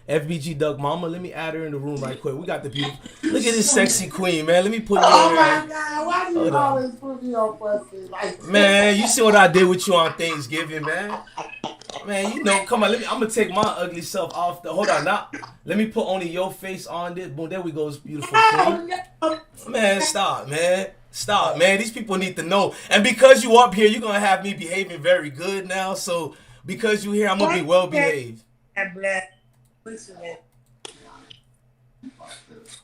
FBG Duck Mama. Let me add her in the room right quick. We got the beautiful. Look at this sexy queen, man. Let me put you Oh in my there. God, why do you always put me on pussy like that? Man, you see what I did with you on Thanksgiving, man? Man, you know, come on, I'm gonna take my ugly self off the hold on now. Let me put only your face on this. Boom, there we go, beautiful queen. Man, stop, man. Stop, man. These people need to know. And because you up here, you're gonna have me behaving very good now. So because you here, I'm gonna be well behaved.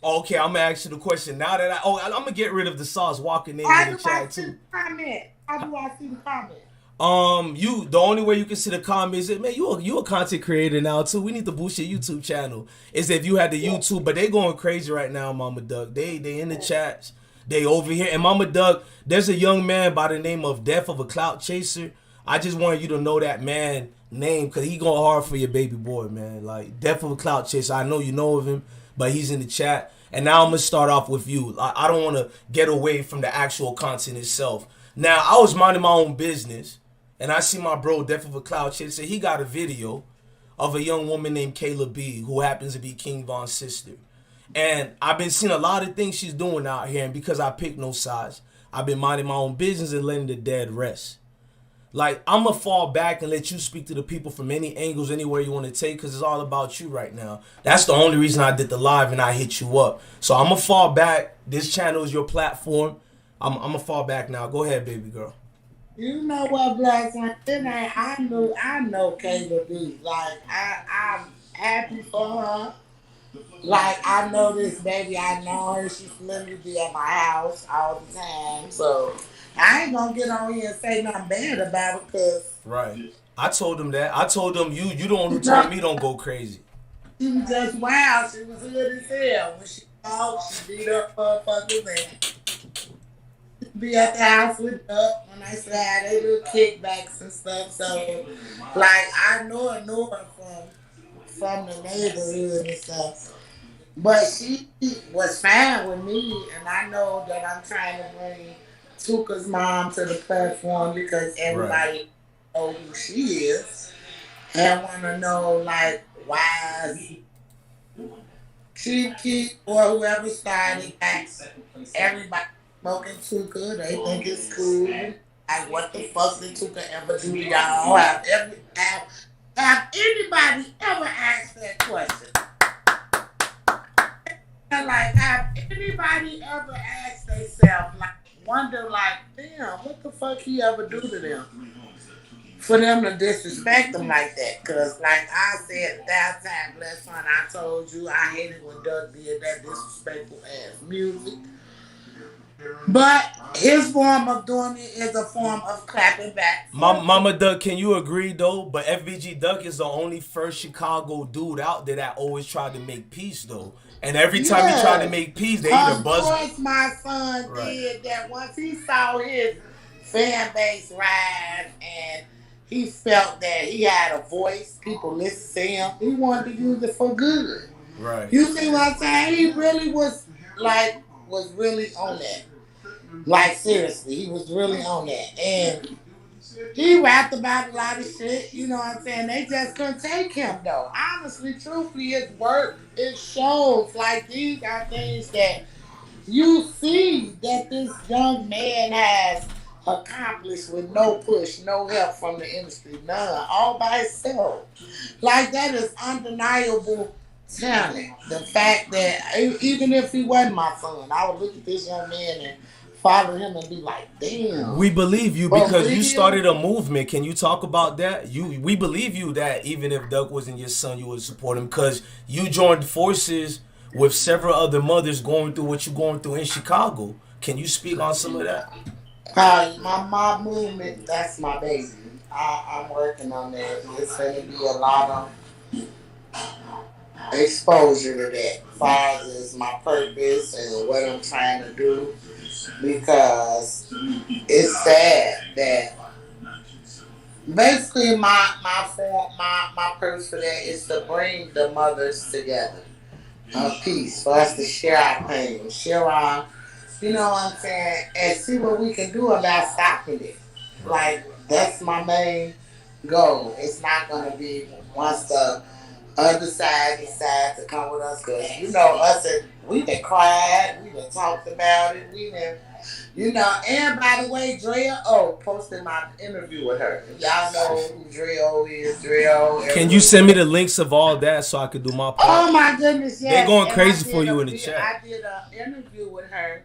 Okay, I'm gonna ask you the question. Now that I'm gonna get rid of the sauce walking in the chat too. How do I see the comment? The only way you can see the comments is, man, you a content creator now too. We need to boost your YouTube channel. Is if you had the YouTube, but they going crazy right now, Mama Duck. They in the chats. They over here. And Mama Duck, there's a young man by the name of Death of a Clout Chaser. I just wanted you to know that man name because he going hard for your baby boy, man. Like Death of a Clout Chaser. I know you know of him, but he's in the chat. And now I'm gonna start off with you. I don't want to get away from the actual content itself. Now I was minding my own business. And I see my bro, Death of a Cloud Chaser, he got a video of a young woman named Kayla B, who happens to be King Von's sister. And I've been seeing a lot of things she's doing out here, and because I pick no sides, I've been minding my own business and letting the dead rest. Like, I'm going to fall back and let you speak to the people from any angles, anywhere you want to take, because it's all about you right now. That's the only reason I did the live and I hit you up. So I'm going to fall back. This channel is your platform. I'm going to fall back now. Go ahead, baby girl. You know what, Black One? I know Kayla B. Like, I'm happy for her. Like, I know this baby. I know her. She's literally be at my house all the time. So, I ain't gonna get on here and say nothing bad about it, because... Right. I told him that. I told him, you the one who told me don't go crazy. She was just wild. She was good as hell. When she called, she beat up motherfuckers and... be at the house with Duck when I said they little kickbacks and stuff. So, like, I know her from the neighborhood and stuff. But she was fine with me, and I know that I'm trying to bring TOOKA's mom to the platform because everybody knows who she is. And want to know, like, why she or whoever started that everybody smoking TOOKA, they think it's cool. Like, what the fuck did TOOKA ever do to y'all? Have anybody ever asked that question? Like, have anybody ever asked themselves, like, wonder, like, damn, what the fuck he ever do to them? For them to disrespect them like that. Because, like I said that time, last time I told you, I hated when Doug did that disrespectful ass music. But his form of doing it is a form of clapping back. Mama Duck, can you agree though? But FBG Duck is the only first Chicago dude out there that always tried to make peace though. And every time he tried to make peace, they either buzzed. Of course, my son did that once he saw his fan base rise and he felt that he had a voice, people listen to him. He wanted to use it for good. Right. You see what I'm saying? He really was really on that. Like, seriously, he was really on that. And he rapped about a lot of shit, you know what I'm saying? They just couldn't take him, though. Honestly, truthfully, his work, it shows. Like, these are things that you see that this young man has accomplished with no push, no help from the industry, none, all by himself. Like, that is undeniable talent. The fact that even if he wasn't my son, I would look at this young man and follow him and be like, damn. We believe you because you started a movement. Can you talk about that? We believe you that even if Duck wasn't your son, you would support him because you joined forces with several other mothers going through what you're going through in Chicago. Can you speak on some of that? My movement, that's my baby. I'm working on that. It's going to be a lot of exposure to that. Far as my purpose and what I'm trying to do. Because it's sad that basically my purpose for that is to bring the mothers together. Peace, for us to share our pain, share our, you know what I'm saying, and see what we can do about stopping it. Like, that's my main goal. It's not going to be once the other side decide to come with us because you know us and we done cried, we done talked about it, we done you know, and by the way, Drea O posted my interview with her. Y'all know who Drea O is, Drea O. Can you send me the links of all that so I could do my part? Oh my goodness, yes. They're going crazy for you in the chat. I did an interview with her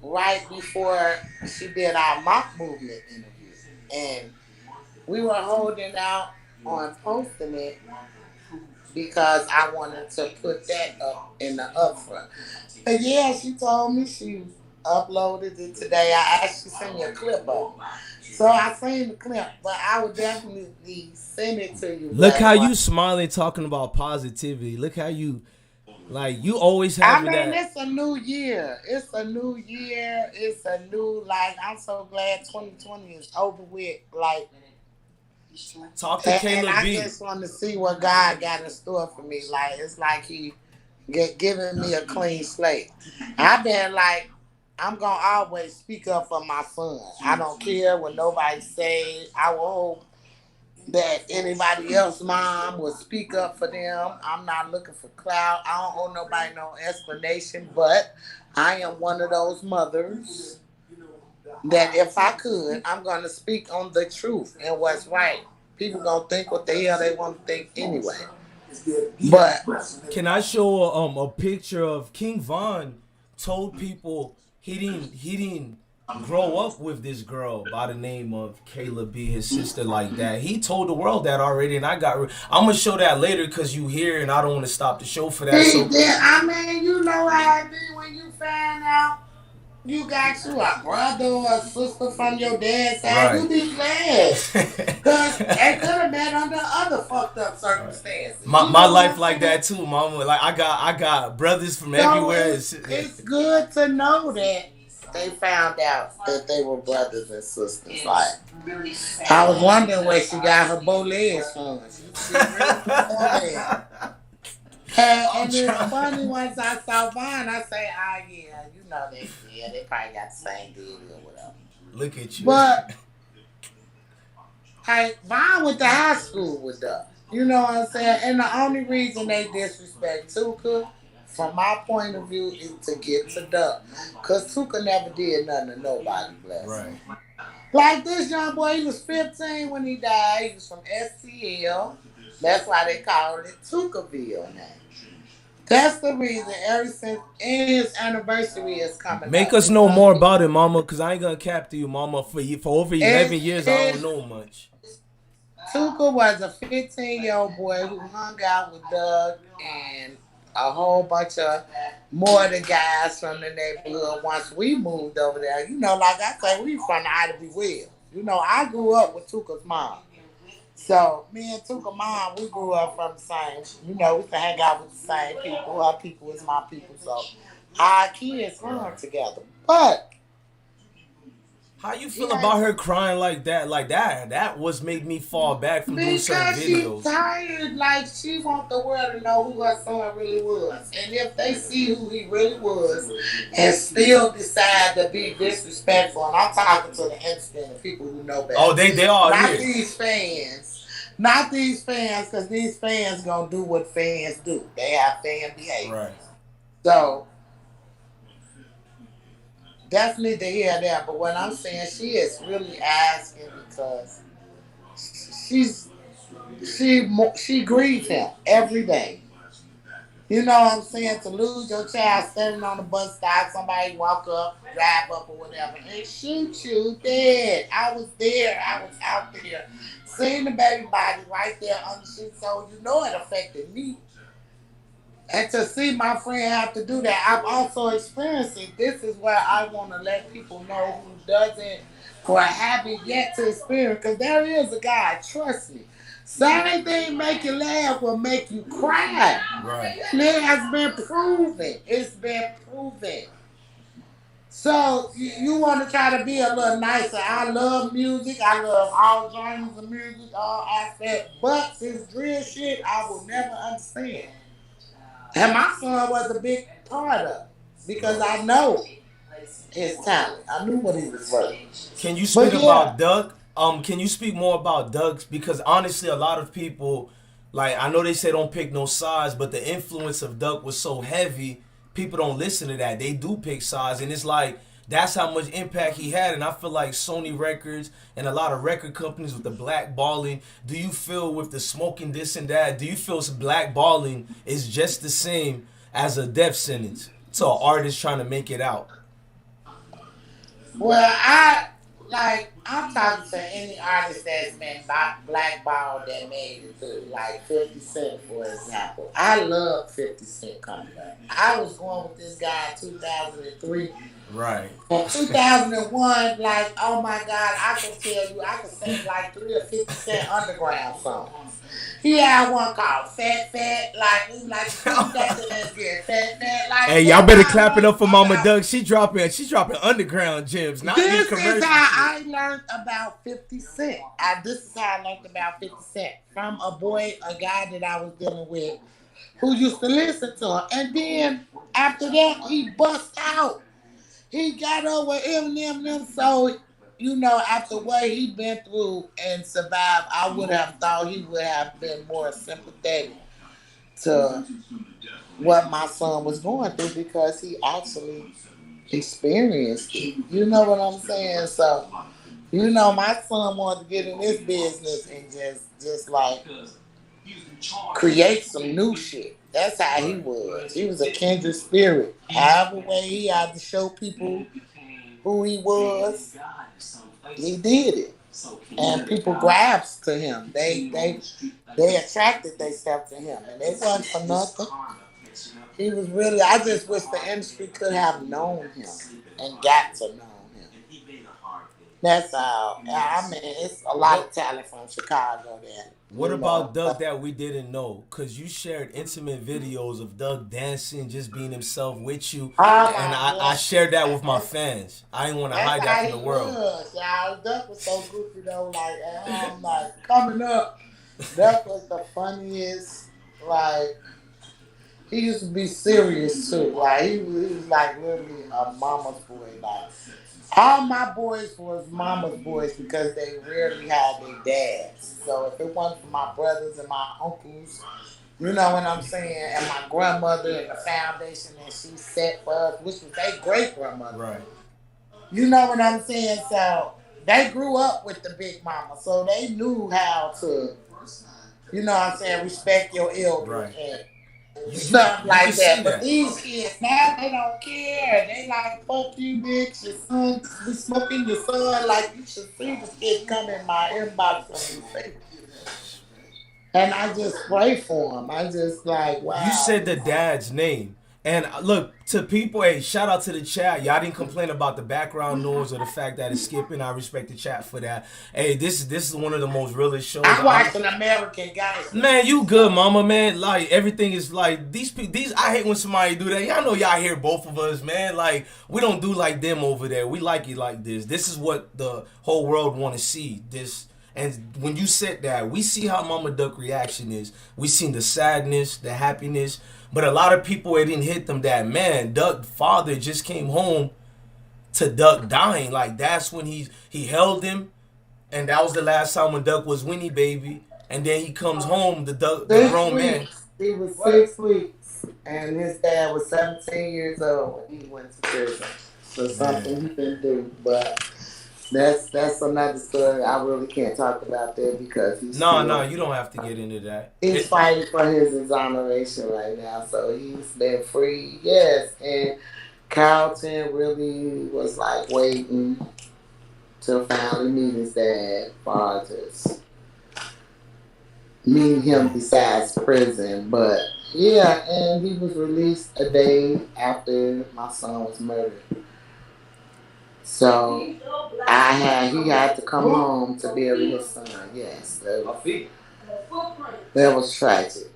right before she did our mock movement interview. And we were holding out on posting it because I wanted to put that up in the upfront. But yeah, she told me she uploaded it today. I actually sent me a clip of it. So I seen the clip, but I would definitely send it to you. Look how you smiling talking about positivity. Look how you, like, you always have that. I mean, it's a new year. It's a new year. It's a new, like, I'm so glad 2020 is over with. Like, talk to Kayla B. And I just want to see what God got in store for me. Like, it's like he giving me a clean slate. I've been like, I'm going to always speak up for my son. I don't care what nobody say. I will hope that anybody else mom will speak up for them. I'm not looking for clout. I don't owe nobody no explanation, but I am one of those mothers that if I could, I'm going to speak on the truth and what's right. People going to think what the hell they want to think anyway. But can I show a picture of King Von told people he didn't grow up with this girl by the name of Kayla B, his sister, like that. He told the world that already, and I'm gonna show that later because you here, and I don't want to stop the show for that. I mean, you know how it be when you find out you got you a brother or a sister from your dad's side. Right. You be glad because it could have been under other fucked up circumstances. My life like that too, mama. Like I got brothers from everywhere. It's good to know that they found out that they were brothers and sisters. Like I was wondering where she got her bow legs from. And it's funny once I saw Vaughn, I say, yeah, you know they probably got the same deal or whatever. Look at you. But hey, Vaughn went to high school with Duck. You know what I'm saying? And the only reason they disrespect TOOKA, from my point of view, is to get to Duck. Because TOOKA never did nothing to nobody, bless him. Right. Like this young boy, he was 15 when he died. He was from STL. That's why they called it TOOKAville now. That's the reason ever since his anniversary is coming. Make us know more about it, mama, because I ain't going to cap to you, mama. For over 11 years, I don't know much. TOOKA was a 15-year-old boy who hung out with Doug and a whole bunch of more of the guys from the neighborhood once we moved over there. You know, like I say, we from the Ivy Wells. You know, I grew up with TOOKA's mom. So, me and TOOKA mom, we grew up from the same, you know, we used to hang out with the same people. Her people is my people. So, our kids run together. But, how you feel about her crying like that? Like that was made me fall back from doing certain videos. Because she's tired. Like, she wants the world to know who her son really was. And if they see who he really was and still decide to be disrespectful, and I'm talking to the instant of people who know better. Oh, they are not here. These fans. Not these fans, because these fans gonna do what fans do. They have fan behavior. Right. So, definitely to hear that. But what I'm saying, she is really asking because she grieves him every day. You know what I'm saying? To lose your child standing on the bus stop, somebody walk up, drive up or whatever, and shoot you dead. I was there. I was out there. Seeing the baby body right there on the shit, so you know it affected me. And to see my friend have to do that, I've also experienced it. This is where I want to let people know who doesn't or haven't yet to experience, because there is a guy, trust me. Same thing make you laugh will make you cry. Right. And it has been proven. It's been proven. So you want to try to be a little nicer. I love music. I love all genres of music, all aspects. But this drill shit, I will never understand. And my son was a big part of it because I know his talent. I knew what he was worth. Can you speak about Doug? Can you speak more about Doug? Because honestly, a lot of people Like, I know they say don't pick no sides, but the influence of Duck was so heavy, people don't listen to that. They do pick sides, and it's like, that's how much impact he had. And I feel like Sony Records and a lot of record companies with the blackballing, do you feel with the smoking this and that, do you feel blackballing is just the same as a death sentence to an artist trying to make it out? Well, I'm talking to any artist that's been blackballed that made it through, like 50 Cent, for example. I love 50 Cent coming back. I was going with this guy in 2003. Right. In 2001, like, oh my God, I can tell you, I can sing like 3 or 50 Cent underground songs. He had one called Fat, like, we like, Fat, like. Hey, y'all better clap it up for Mama Duck. She dropping underground gems, not these This commercials. is how I learned about 50 Cent. This is how I learned about 50 Cent. From a guy that I was dealing with who used to listen to him. And then after that, he bust out. He got over Eminem, so, you know, after what he'd been through and survived, I would have thought he would have been more sympathetic to what my son was going through because he actually experienced it. You know what I'm saying? So, you know, my son wanted to get in this business and just like create some new shit. That's how he was. He was a kindred spirit. However way he had to show people who he was, he did it. And people grasped to him. They attracted themselves to him. And it wasn't for nothing. He was really, I just wish the industry could have known him and got to know him. That's all. I mean, it's a lot of talent from Chicago there. What about Doug that we didn't know? Because you shared intimate videos of Doug dancing, just being himself with you. And I shared that with my fans. I didn't want to hide that from the world. Doug was so goofy though. Like, coming up, Doug was the funniest. Like, he used to be serious too. Like, he was like literally a mama's boy. Like, all my boys was mama's boys because they rarely had their dads. So if it wasn't for my brothers and my uncles, you know what I'm saying, and my grandmother and the foundation that she set for us, which was their great grandmother. Right. You know what I'm saying? So they grew up with the big mama, so they knew how to, you know what I'm saying, respect your elders. Right. And stuff like that. But these kids now, they don't care. They like, fuck you, bitch. Your son, we smoking your son. Like, you should see this kid come in my inbox and say, and I just pray for him. I just like, wow. You said the dad's name. And look, to people, hey, shout out to the chat. Y'all didn't complain about the background noise or the fact that it's skipping. I respect the chat for that. Hey, this is one of the most realest shows. I'm watching American Guys. Man, you good, mama, man. Like, everything is like, these, I hate when somebody do that. Y'all know y'all hear both of us, man. Like, we don't do like them over there. We like it like this. This is what the whole world want to see. This. And when you said that, we see how Mama Duck reaction is. We seen the sadness, the happiness. But a lot of people, it didn't hit them that, man, Duck's father just came home to Duck dying. Like, that's when he held him. And that was the last time when Duck was Winnie Baby. And then he comes home, the grown man. He was 6 weeks. And his dad was 17 years old when he went to prison. So something he didn't do. But that's another story. I really can't talk about that because he's No, you don't have to get into that. He's fighting for his exoneration right now, so he's been free. Yes, and Carlton really was like waiting to finally meet his dad, fathers. Meet him besides prison, but yeah, and he was released a day after my son was murdered. So he had to come home to bury his son. Yes, that was tragic.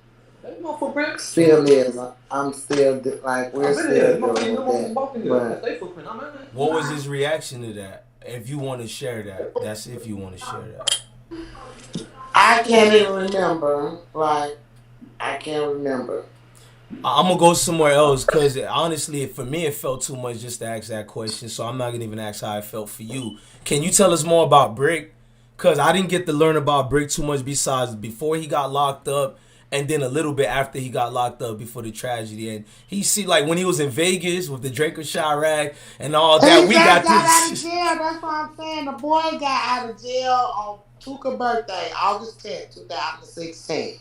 Still is. I'm still like we're still dealing with that. But what was his reaction to that? If you want to share that, that's if you want to share that. I can't even remember. Like, I can't remember. I'm going to go somewhere else because honestly, for me, it felt too much just to ask that question. So I'm not going to even ask how it felt for you. Can you tell us more about Brick? Because I didn't get to learn about Brick too much besides before he got locked up and then a little bit after he got locked up before the tragedy. And he see, like, when he was in Vegas with the Draco Chirac and all that, we got out of this. jail. That's what I'm saying. The boy got out of jail on TOOKA birthday, August 10th, 2016.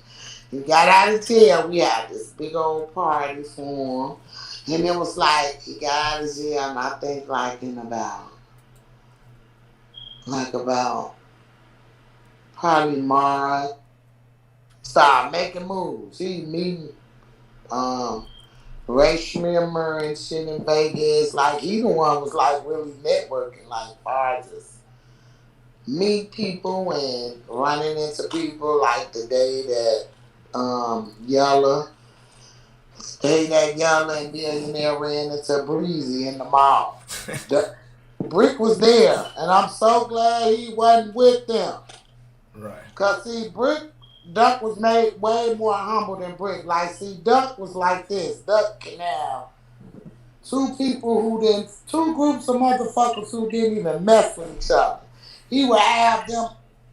He got out of jail. We had this big old party for him. And it was like, he got out of jail, and I think like in about probably March, started making moves. He meeting Ray Schmimmer and shit in Vegas. Like, he the one was like really networking, like far as just meet people and running into people. Like the day that Yella and Billionaire ran into Breezy in the mall. Brick was there, and I'm so glad he wasn't with them. Right. Cause see, Duck was made way more humble than Brick. Like, see, Duck was like this. Duck can have two groups of motherfuckers who didn't even mess with each other. He would have them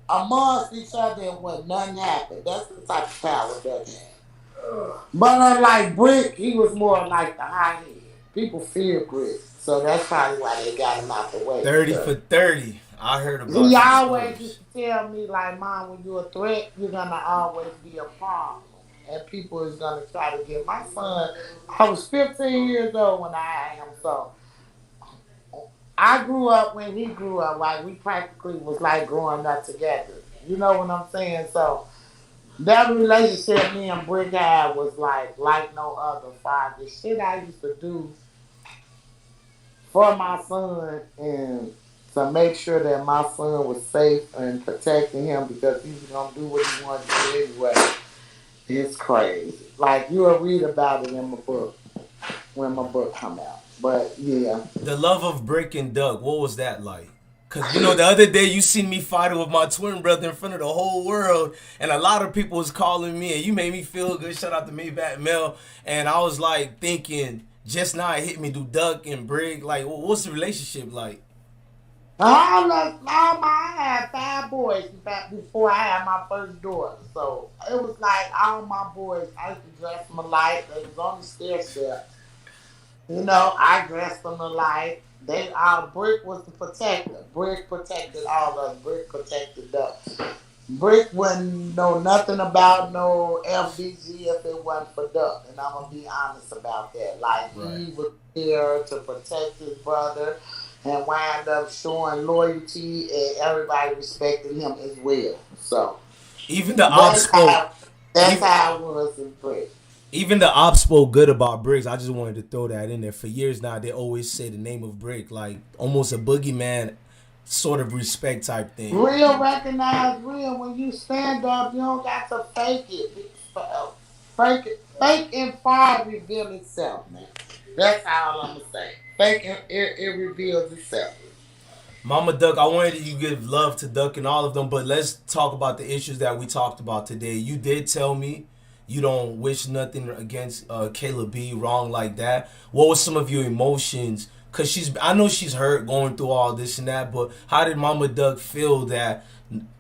amongst each other and when nothing happened. That's the type of power Duck had. But unlike Brick, he was more like the high head. People fear Brick. So that's probably why they got him out the way. 30 for 30. I heard about He always used to tell me, like, Mom, when you're a threat, you're going to always be a problem. And people is going to try to get my son. I was 15 years old when I had him. So I grew up when he grew up. Like, we practically was like growing up together. You know what I'm saying? So that relationship me and Brick had was like no other father. The shit I used to do for my son and to make sure that my son was safe and protecting him because he was going to do what he wanted to do anyway. It's crazy. Like, you'll read about it in my book when my book come out. But, yeah. The love of Brick and Duck, what was that like? Because, you know, the other day you seen me fighting with my twin brother in front of the whole world, and a lot of people was calling me, and you made me feel good. Shout out to Maybach Mel. And I was, like, thinking, just now it hit me, do Duck and Brick, like, what's the relationship like? I had 5 boys before I had my first daughter. So it was like all my boys, I used to dress them alike. They was on the stair step. You know, I dressed them alike. Brick was the protector. Brick protected all of us. Brick protected Duck. Brick wouldn't know nothing about no FBG if it wasn't for Duck. And I'm going to be honest about that. Like, right. He was there to protect his brother and wind up showing loyalty and everybody respected him as well. So even the ops spoke. That's how it was in Brick. Even the ops spoke good about Bricks. I just wanted to throw that in there. For years now, they always say the name of Brick, like almost a boogeyman sort of respect type thing. Real recognize real. When you stand up, you don't got to fake it. Fake and fire reveal itself, man. That's all I'm gonna say. Fake and it reveals itself. Mama Duck, I wanted you to give love to Duck and all of them, but let's talk about the issues that we talked about today. You did tell me you don't wish nothing against Kayla B, wrong like that. What was some of your emotions? Because I know she's hurt going through all this and that, but how did Mama Duck feel that,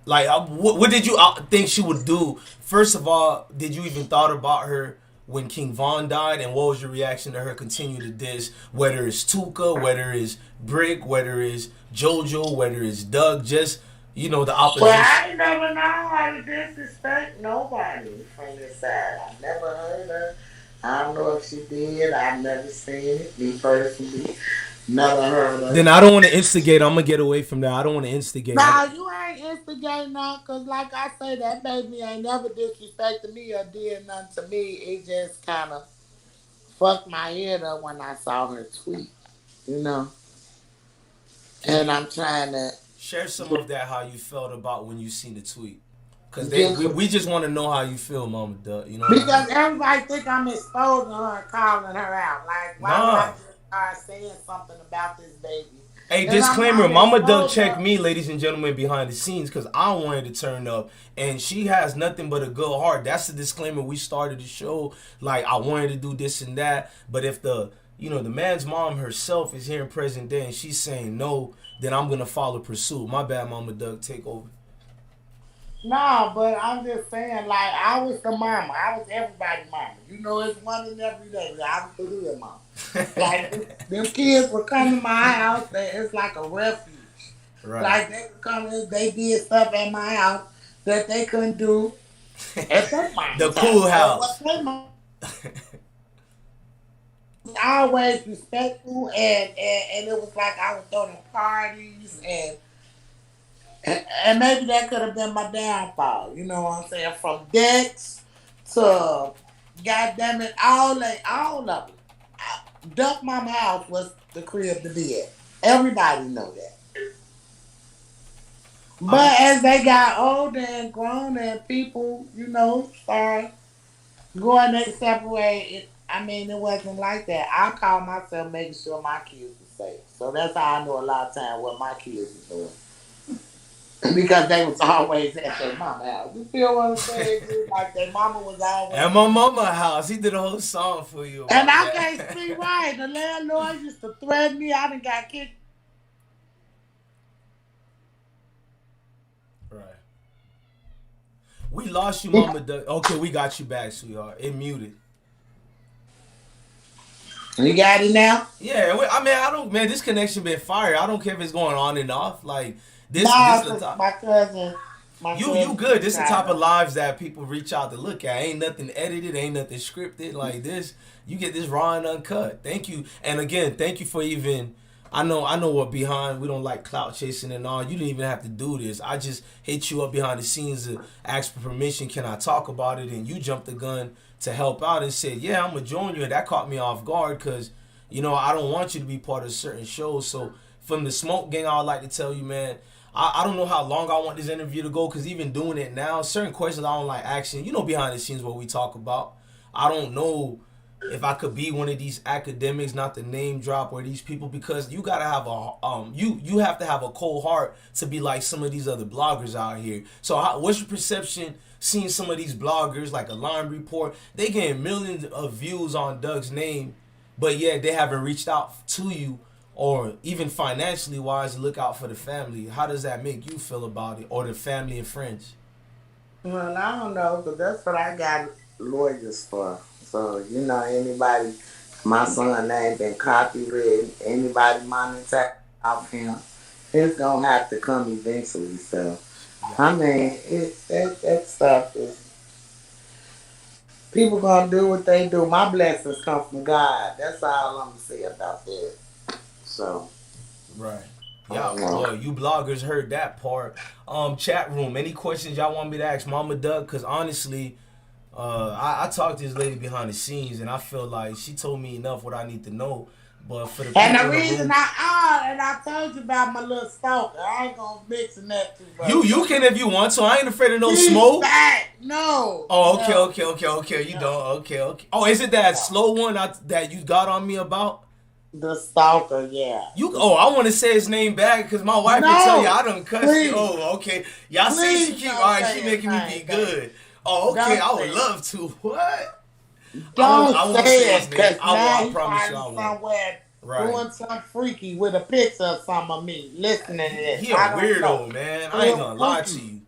like, what did you think she would do? First of all, did you even thought about her when King Von died, and what was your reaction to her continue to diss, whether it's TOOKA, whether it's Brick, whether it's JoJo, whether it's Doug, just, you know, the opposition? Well, I never know how to disrespect nobody from this side. I never heard her. I don't know if she did. I've never seen it. Me personally, never heard her. Then I don't want to instigate. I'm going to get away from that. I don't want to instigate. Nah, you ain't instigating now, because like I say, that baby ain't never disrespected me or did nothing to me. It just kind of fucked my head up when I saw her tweet, you know? And I'm trying to share some of that, how you felt about when you seen the tweet. Because we just want to know how you feel, Mama Duck. You know, because everybody think I'm exposing her and calling her out. Like, why would I start saying something about this baby? Hey, disclaimer, Mama Duck checked me, ladies and gentlemen, behind the scenes, because I wanted to turn up, and she has nothing but a good heart. That's the disclaimer. We started the show, like, I wanted to do this and that, but if the man's mom herself is here in present day and she's saying no, then I'm going to follow pursuit. My bad, Mama Duck, take over. No, but I'm just saying, like, I was the mama. I was everybody's mama. You know, it's one in every day. I was the hood mama. Like, them kids would come to my house, and it's like a refuge. Right. Like, they would come in, they did stuff at my house that they couldn't do at their The mama's cool house. Or what house. their mama was always respectful, and it was like I was throwing parties, and maybe that could have been my downfall. You know what I'm saying? From decks to goddamn it, all of it. Duck Mama house was the crib to be at. Everybody know that. I'm But as they got older and grown and people, started going their separate way, I mean, it wasn't like that. I call myself making sure my kids were safe. So that's how I know a lot of times what my kids were doing. Because they was always at their mama house. You feel what I'm saying? Dude? Like their mama was always. at my mama house. He did a whole song for you And about I can't that. speak right. The landlord used to threaten me. I done got kicked. Right. We lost you, Mama Duck. Okay, we got you back, sweetheart. It muted. You got it now? Yeah, I mean, I don't, man. This connection been fire. I don't care if it's going on and off. Like this Nah, is the 'cause top. You my cousin good. was This the trying type of to. lives that people reach out to look at. Ain't nothing edited. Ain't nothing scripted. Like this, you get this raw and uncut. Thank you. And again, thank you for even. I know what behind. We don't like clout chasing and all. You didn't even have to do this. I just hit you up behind the scenes to ask for permission. Can I talk about it? And you jumped the gun to help out and said, "Yeah, I'm gonna join you." And that caught me off guard because I don't want you to be part of certain shows. So from the smoke gang, I would like to tell you, man. I don't know how long I want this interview to go because even doing it now, certain questions I don't like asking. Behind the scenes what we talk about. I don't know if I could be one of these academics, not the name drop or these people, because you gotta have you have to have a cold heart to be like some of these other bloggers out here. So what's your perception seeing some of these bloggers like Alarm Report? They getting millions of views on Doug's name, but yet they haven't reached out to you or even financially wise to look out for the family. How does that make you feel about it, or the family and friends? Well, I don't know, because that's what I got lawyers for. So, anybody, my son name been copywritten, anybody monetary off him, it's going to have to come eventually. So, Yeah. I mean, that stuff is, people going to do what they do. My blessings come from God. That's all I'm going to say about that. So, Right. I Yeah, don't know. well, you bloggers heard that part. Chat room. Any questions y'all want me to ask Mama Doug? Cause honestly, I talked to this lady behind the scenes, and I feel like she told me enough what I need to know. But for the And people the in the reason room, and I told you about my little stalker. I ain't gonna mix that too much. you can if you want. So I ain't afraid of no She's smoke. back. No, Oh, okay, no, okay, okay, okay. You no, don't. Okay, okay. Oh, is it that no. slow one that you got on me about? The stalker, yeah. You I want to say his name back because my wife can tell you No, I done cussed you. please, Oh, okay. Y'all see she please keep don't all right. She say his making me name, be baby. good. Oh, okay. Don't I would say it. love to. What? Don't I won't say say it, his name. cause I will. now I he promise you I probably won't. somewhere Right. doing something freaky with a picture or something of me. Listening to this, He a I don't know. weirdo, man. I ain't Real gonna lie to freaky. you.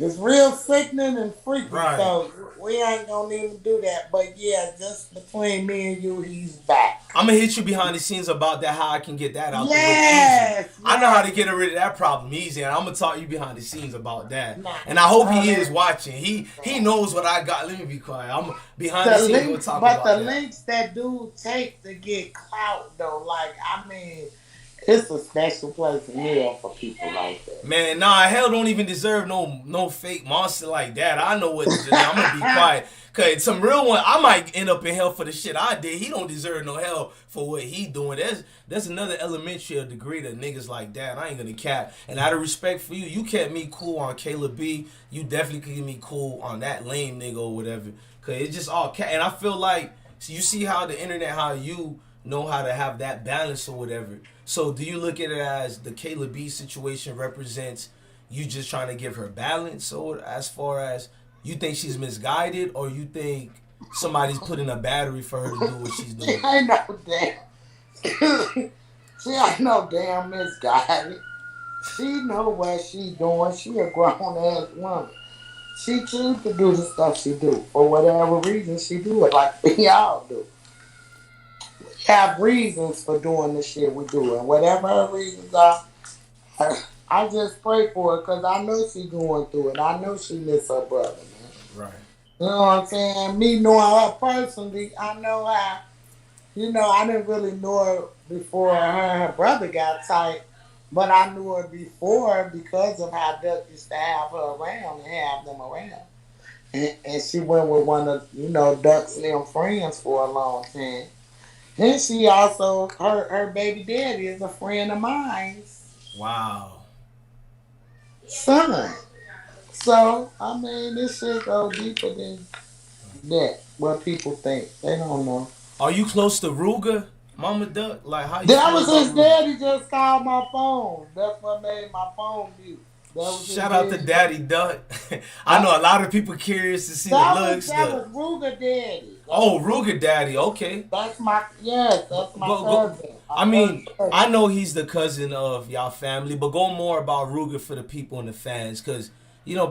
It's real sickening and freaky, Right. so we ain't gonna even do that. But yeah, just between me and you, he's back. I'm gonna hit you behind the scenes about that. How I can get that out the look easy. Yes, I know how to yes. get rid of that problem easy, and I'm gonna talk you behind the scenes about that. Nah, And I hope he is uh, watching. He knows what I got. Let me be quiet. I'm behind the the scenes. We'll links, talk but the about that. links that dude take to get clout though, like I mean, it's a special place in here for people like Man, nah, hell don't even deserve no fake monster like that. I know what to do. I'm gonna be that. quiet. Cause some real one, I might end up in hell for the shit I did. He don't deserve no hell for what he doing. That's another elementary degree to niggas like that. I ain't gonna cap. And out of respect for you, you kept me cool on Kayla B. You definitely keep me cool on that lame nigga or whatever. Cause it's just all cat. And I feel like so you see how the internet, how you know how to have that balance or whatever. So do you look at it as the Kayla B situation represents you just trying to give her balance, or as far as you think she's misguided, or you think somebody's putting a battery for her to do what she's She doing? ain't no damn. She ain't no damn misguided. She know what she doing. She a grown ass woman. She choose to do the stuff she do for whatever reason she do it. Like we all do. We have reasons for doing the shit we do, and whatever her reasons are, I just pray for her because I know she going through it. I know she miss her brother, man. Right. You know what I'm saying? Me knowing her personally, I know how. You know, I didn't really know her before her and her brother got tight, but I knew her before because of how Duck used to have her around and have them around. And she went with one of, Duck's and them friends for a long time. And she also, her baby daddy is a friend of mine's Wow. son. So, I mean, this shit go deeper than that, what people think. They don't know. Are you close to Rooga, Mama Duck? Like, how you That feel was about his Rooga? daddy just called my phone. That's what made my phone mute. That was his Shout out to Daddy Duck. I know a lot of people curious to see the looks. That was Rooga daddy. Oh, Rooga Daddy. Okay. That's my cousin. I mean, I know he's the cousin of y'all family, but go more about Rooga for the people and the fans, because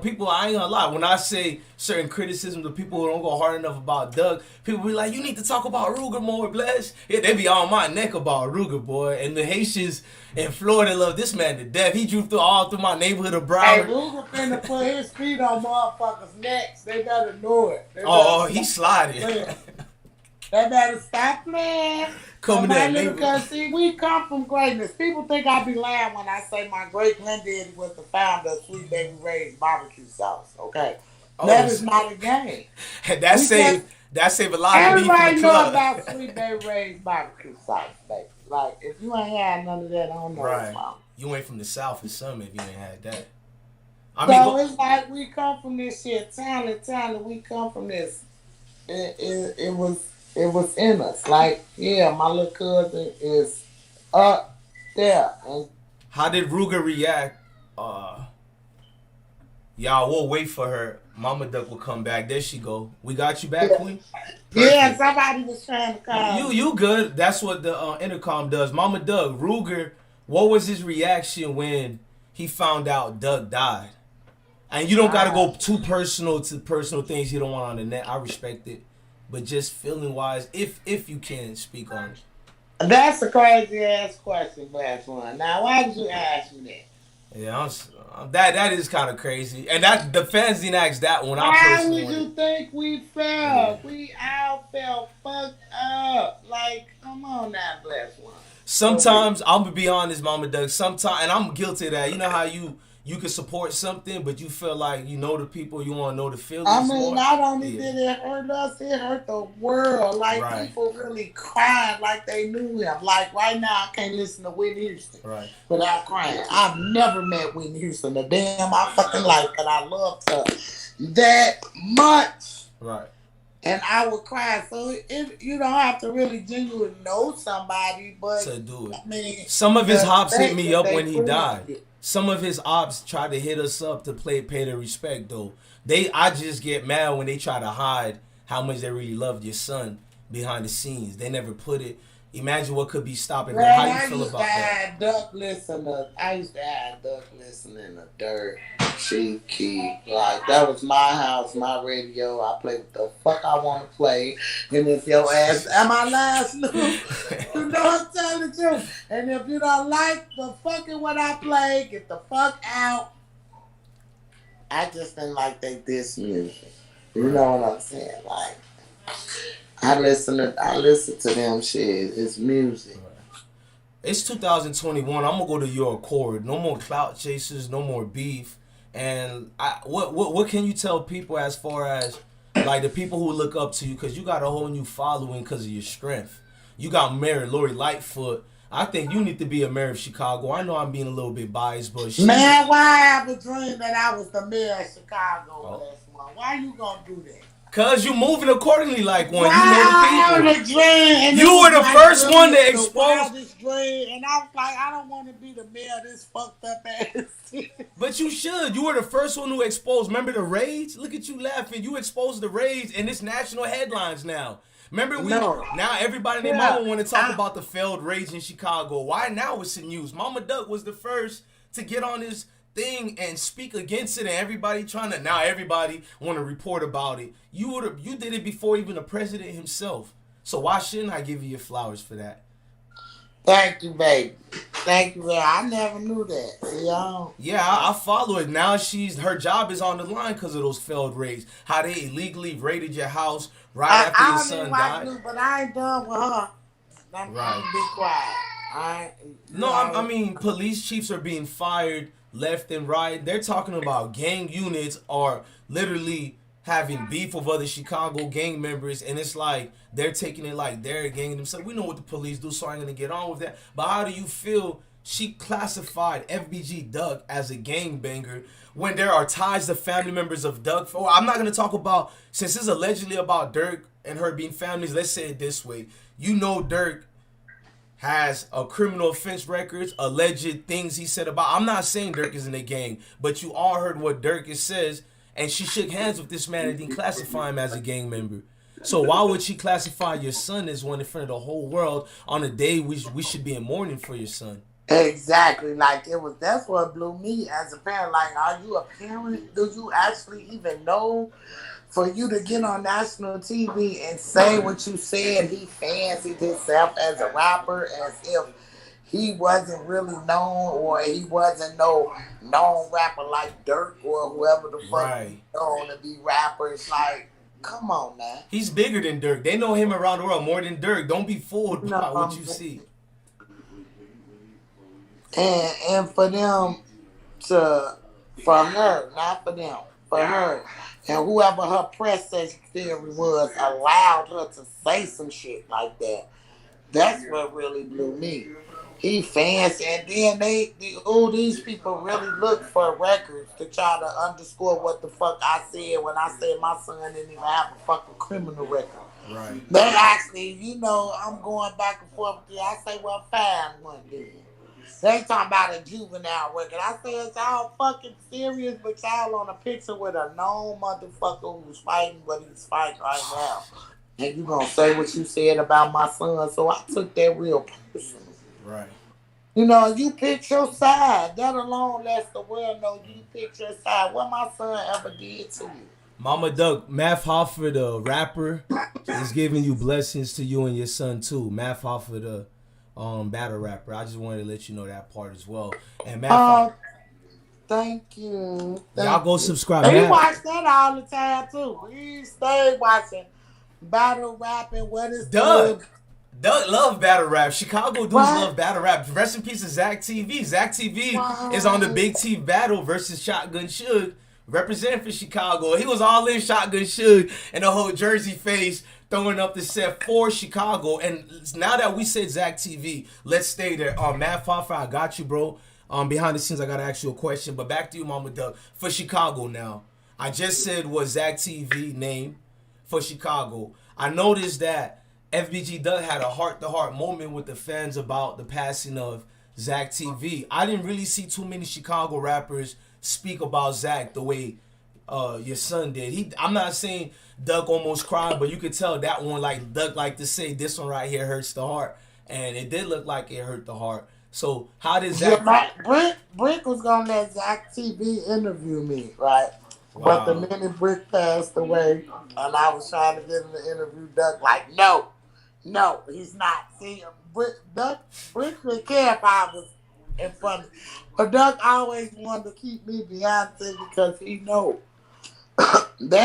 people, I ain't gonna lie, when I say certain criticisms of people who don't go hard enough about Doug, people be like, you need to talk about Rooga more, bless. Yeah, they be on my neck about Rooga, boy. And the Haitians in Florida love this man to death. He drew all through my neighborhood of Broward. Hey, Rooga finna put his feet on motherfuckers' necks. They better know it. He sliding. They better stop playing. Coming at me. Because, see, we come from greatness. People think I be lying when I say my great-granddaddy was the founder of Sweet Baby Ray's barbecue sauce, okay? That is not a game. That save a lot of beef in the club. Everybody know about Sweet Baby Ray's barbecue sauce, baby. Like, if you ain't had none of that, I don't know what's wrong. You ain't from the South or something if you ain't had that. It's like we come from this shit. Talent. We come from this. It was in us. Like, yeah, my little cousin is up there. And how did Rooga react? Y'all, we'll wait for her. Mama Duck will come back. There she go. We got you back, Queen? Perfect. Yeah, somebody was trying to call. You good. That's what the intercom does. Mama Duck, Rooga, what was his reaction when he found out Duck died? And you don't got to go too personal to personal things you don't want on the net. I respect it. But just feeling wise, if you can speak on it. That's a crazy ass question, last one. Now, why did you ask me that? Yeah, that is kind of crazy, and that the fans didn't ask that one. Why would you think we fell? Yeah. We all fell fucked up. Like, come on now, bless one. Sometimes I'm gonna be honest, Mama Doug. Sometimes, and I'm guilty of that. You know how you can support something, but you feel like the people, you want to know the feelings. I mean, not only did it hurt us, it hurt the world. Like, people really cried like they knew him. Like, right now, I can't listen to Whitney Houston without crying. I've never met Whitney Houston a damn my fucking life, but I loved her that much. Right. And I would cry. So you don't have to really genuinely know somebody, but to do it. I mean, some of his hops hit me up when he died. Some of his ops tried to hit us up to pay the respect, though. I just get mad when they try to hide how much they really loved your son behind the scenes. They never put it. Imagine what could be stopping them. How you feel about that? I used to have Duck listening to Dirt, Chief Keef. Like, that was my house, my radio. I play what the fuck I want to play. And if your ass, am I last you know I'm telling the truth. And if you don't like the fucking what I play, get the fuck out. I just didn't like this music. You know what I'm saying? Like, I listen to them shit. It's music. It's 2021. I'm gonna go to your accord. No more clout chasers. No more beef. And what can you tell people as far as like the people who look up to you? Because you got a whole new following because of your strength. You got Mayor Lori Lightfoot. I think you need to be a mayor of Chicago. I know I'm being a little bit biased, but man, why I have a dream that I was the mayor of Chicago last month? Why you gonna do that? Cause you moving accordingly like one. You know the people. Dream, you were the first one to expose this dream, and I was like, I don't want to be the mayor of this fucked up ass. But you should. You were the first one who exposed. Remember the raids? Look at you laughing. You exposed the raids, and it's national headlines now. Remember now everybody and their mama want to talk about the failed raids in Chicago. Why now it's in news? Mama Duck was the first to get on his thing and speak against it, and everybody want to report about it. You did it before even the president himself. So why shouldn't I give you your flowers for that? Thank you, baby. Thank you, baby. I never knew that. Yeah, I follow it. Now her job is on the line because of those failed raids. How they illegally raided your house right after your son died. But I ain't done with her. I'm gonna be quiet. I mean, police chiefs are being fired left and right. They're talking about gang units are literally having beef with other Chicago gang members, and it's like they're taking it like they're a gang themselves. We know what the police do, so I'm gonna get on with that. But how do you feel she classified Fbg Duck as a gangbanger when there are ties to family members of Duck? Or I'm not gonna talk about, since it's allegedly about Dirk and her being families. Let's say it this way: you know, Dirk has a criminal offense records, alleged things he said about. I'm not saying Dirk is in a gang, but you all heard what Dirk says. And she shook hands with this man and didn't classify him as a gang member. So why would she classify your son as one in front of the whole world on a day we should be in mourning for your son? Exactly. Like that's what blew me as a parent. Like, are you a parent? Do you actually even know? For you to get on national TV and say what you said, he fancied himself as a rapper, as if he wasn't really known, or he wasn't no known rapper like Dirk or whoever the fuck he's known to be rappers. Like, come on, man. He's bigger than Dirk. They know him around the world more than Dirk. Don't be fooled by what you see. And for them for her, not for them, for her, and whoever her press secretary was allowed her to say some shit like that. That's what really blew me. He fancy, and then these people really look for records to try to underscore what the fuck I said when I said my son didn't even have a fucking criminal record. Right. They actually, I'm going back and forth with you. I say, well, fine one day. They talking about a juvenile record. I say, it's all fucking serious, but y'all on a picture with a known motherfucker who's fighting what he's fighting right now. And you gonna say what you said about my son, so I took that real personal. Right. You pick your side. That alone lets the world know you pick your side. What my son ever did to you. Mama Duck, Math Hoffer, the rapper, is giving you blessings to you and your son too. Math Hoffer, the battle rapper. I just wanted to let you know that part as well. And Math thank you. Y'all go subscribe. And we watch that all the time too. We stay watching battle rapping. What is Doug love battle rap. Chicago dudes love battle rap. Rest in peace to Zach TV. Zach TV is on the Big T battle versus Shotgun Suge, representing for Chicago. He was all in Shotgun Suge and the whole Jersey face throwing up the set for Chicago. And now that we said Zach TV, let's stay there. Matt Hoffer, I got you, bro. Behind the scenes, I gotta ask you a question. But back to you, Mama Duck. For Chicago now, I just said what Zach TV name for Chicago. I noticed that Fbg Duck had a heart-to-heart moment with the fans about the passing of Zach TV. I didn't really see too many Chicago rappers speak about Zach the way your son did. I'm not saying Duck almost cried, but you could tell that one, like Duck like to say, this one right here hurts the heart. And it did look like it hurt the heart. So how did Zach... Brick was going to let Zach TV interview me, right? Wow. But the minute Brick passed away, and I was trying to get him to interview Duck, like, no, he's not. See, Brick didn't care if I was in front of him. But Duck always wanted to keep me behind him because he know. They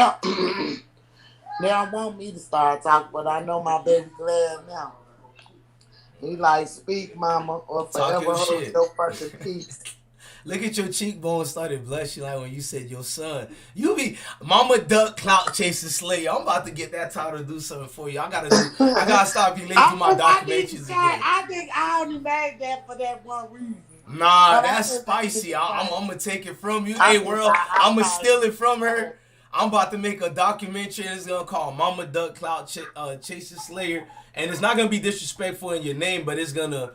don't want me to start talking, but I know my baby glad now. He like, speak, mama, or forever hold your fucking peace. Look at your cheekbones started blushing like when you said your son. You be Mama Duck Clout Chasing Slayer. I'm about to get that title to do something for you. I gotta stop you late to my documentaries again. I think I only made that for that one reason. Nah, that's spicy. I'm gonna take it from you. Hey, world, I'm gonna steal it from her. I'm about to make a documentary. It's gonna call Mama Duck Clout Chasing Slayer, and it's not gonna be disrespectful in your name, but it's gonna.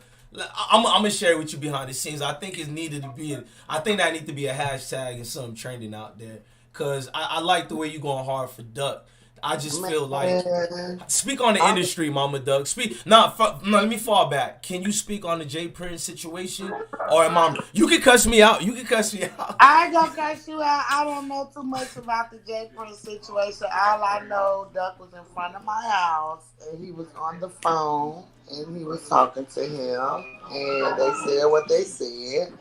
I'm gonna share it with you behind the scenes. I think that need to be a hashtag and something trending out there. Cause I like the way you going hard for Duck. I just feel like Man, speak on the industry, Mama Doug. Speak. No, let me fall back. Can you speak on the Jay Prince situation? Or Mom, you can cuss me out. You can cuss me out. I ain't gonna cut you out. I don't know too much about the Jay Prince situation. All I know, Duck was in front of my house and he was on the phone and he was talking to him and they said what they said.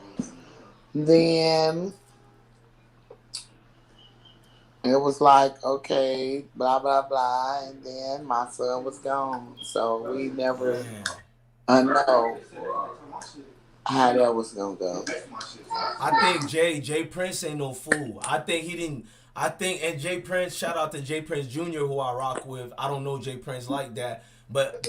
Then it was like, okay, blah, blah, blah. And then my son was gone. So we never know how that was going to go. I think Jay Prince ain't no fool. I think he didn't. And Jay Prince, shout out to Jay Prince Jr., who I rock with. I don't know Jay Prince like that. But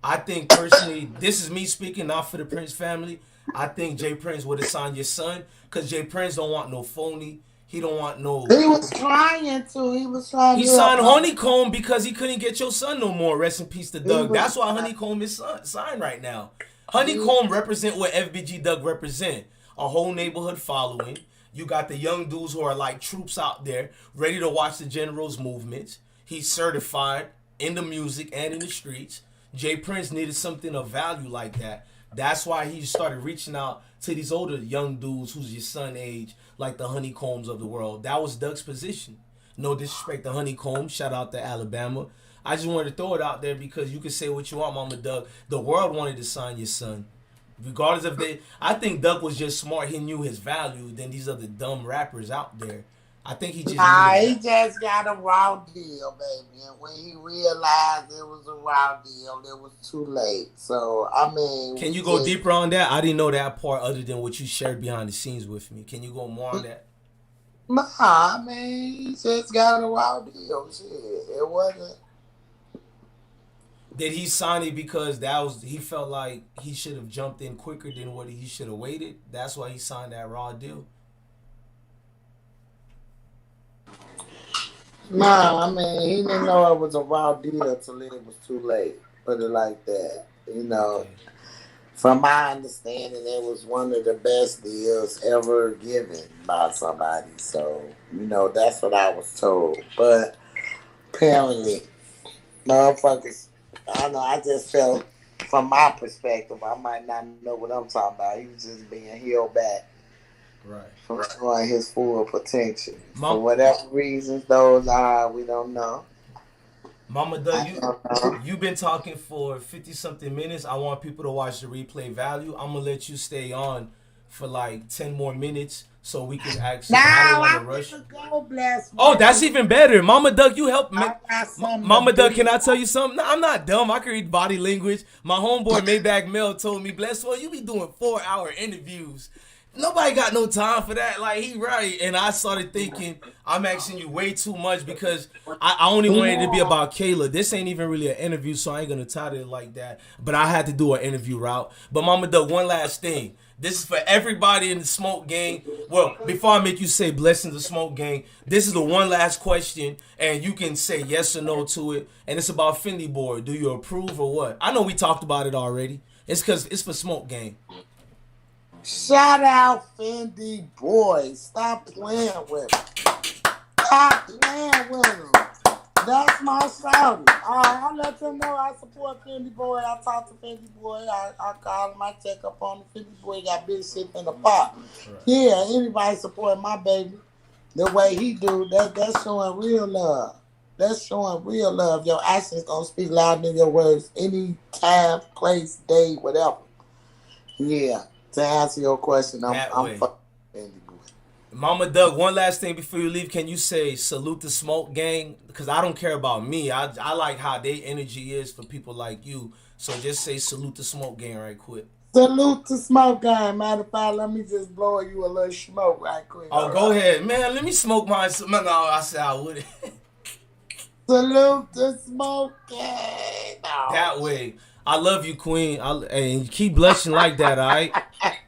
I think personally, this is me speaking, not for the Prince family. I think Jay Prince would have signed your son because Jay Prince don't want no phony. He don't want no. He was trying to. He was trying to. He signed Honeycomb because he couldn't get your son no more. Rest in peace to Doug. That's why Honeycomb is signed right now. Honeycomb represent what Fbg Duck represent. A whole neighborhood following. You got the young dudes who are like troops out there ready to watch the generals' movements. He's certified in the music and in the streets. Jay Prince needed something of value like that. That's why he started reaching out to these older young dudes who's your son age, like the Honeycombs of the world. That was Duck's position. No disrespect to Honeycomb. Shout out to Alabama. I just wanted to throw it out there because you can say what you want, Mama Doug. The world wanted to sign your son. Regardless of I think Duck was just smart. He knew his value than these other dumb rappers out there. I think he just he just got a raw deal, baby. And when he realized it was a raw deal, it was too late. So, I mean... Can you go deeper on that? I didn't know that part other than what you shared behind the scenes with me. Can you go more on that? Nah, I mean, he just got a raw deal. Shit, it wasn't... Did he sign it because he felt like he should have jumped in quicker than what he should have waited? That's why he signed that raw deal? Nah, I mean, he didn't know it was a raw deal till it was too late. Put it like that. You know, from my understanding, it was one of the best deals ever given by somebody. So, you know, that's what I was told. But apparently, motherfuckers, I don't know, I just felt, from my perspective, I might not know what I'm talking about. He was just being held back. Right. From showing his full potential. For whatever reasons those are, we don't know. Mama Doug, you've been talking for 50-something minutes. I want people to watch the replay value. I'm going to let you stay on for like 10 more minutes so we can actually... I'm to go, bless. Oh, that's even better. Mama Doug, you helped me. Mama Doug, can I tell you something? No, I'm not dumb. I can read body language. My homeboy Maybach Mel told me, bless, well, you be doing 4-hour interviews. Nobody got no time for that. Like, he right. And I started thinking, I'm asking you way too much because I only wanted it to be about Kayla. This ain't even really an interview, so I ain't going to title it like that. But I had to do an interview route. But Mama Doug, one last thing. This is for everybody in the Smoke Gang. Well, before I make you say blessings to Smoke Gang, this is the one last question, and you can say yes or no to it. And it's about Fynde Boy. Do you approve or what? I know we talked about it already. It's because it's for Smoke Gang. Shout out Fynde Boy. Stop playing with him. Stop playing with him. That's my shouting. I'll let them know I support Fynde Boy. I talk to Fynde Boy. I call him. I check up on the Fynde Boy. Got big shit in the pot. Right. Yeah, anybody support my baby the way he do, that's showing real love. That's showing real love. Your actions gonna speak louder than your words. Any time, place, day, whatever. Yeah. To answer your question, I'm fucking Fynde Boy. Mama Doug, one last thing before you leave. Can you say salute the Smoke Gang? Because I don't care about me. I like how their energy is for people like you. So just say salute the Smoke Gang right quick. Salute the Smoke Gang. Matter of fact, let me just blow you a little smoke right quick. Oh, go ahead. Man, let me smoke mine. No, I said I wouldn't. Salute the Smoke Gang. No. That way. I love you, Queen. And keep blushing like that, all right?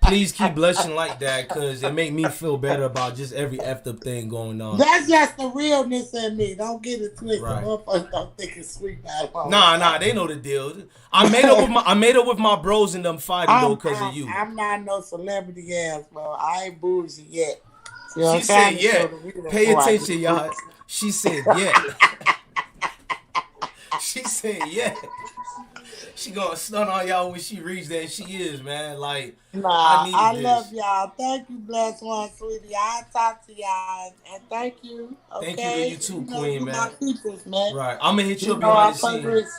Please keep blushing like that because it make me feel better about just every effed up thing going on. That's just the realness in me. Don't get it twisted. Right. Motherfuckers don't think it's sweet. Nah, they know the deal. I made up with my bros and them fighting though because of you. I'm not no celebrity ass, bro. I ain't bougie yet. She said yeah. Pay attention, y'all. She said yeah. She said, yeah. She gonna stun on y'all when she reaches there. And she is, man. Like, I Nah, needed I love this. y'all. Thank you, blessed one, sweetie. I'll talk to y'all and thank you. Thank you to Okay, you too, you know Queen, you my man. peoples, man. Right. I'm gonna hit you You up know behind our the scene. favorites.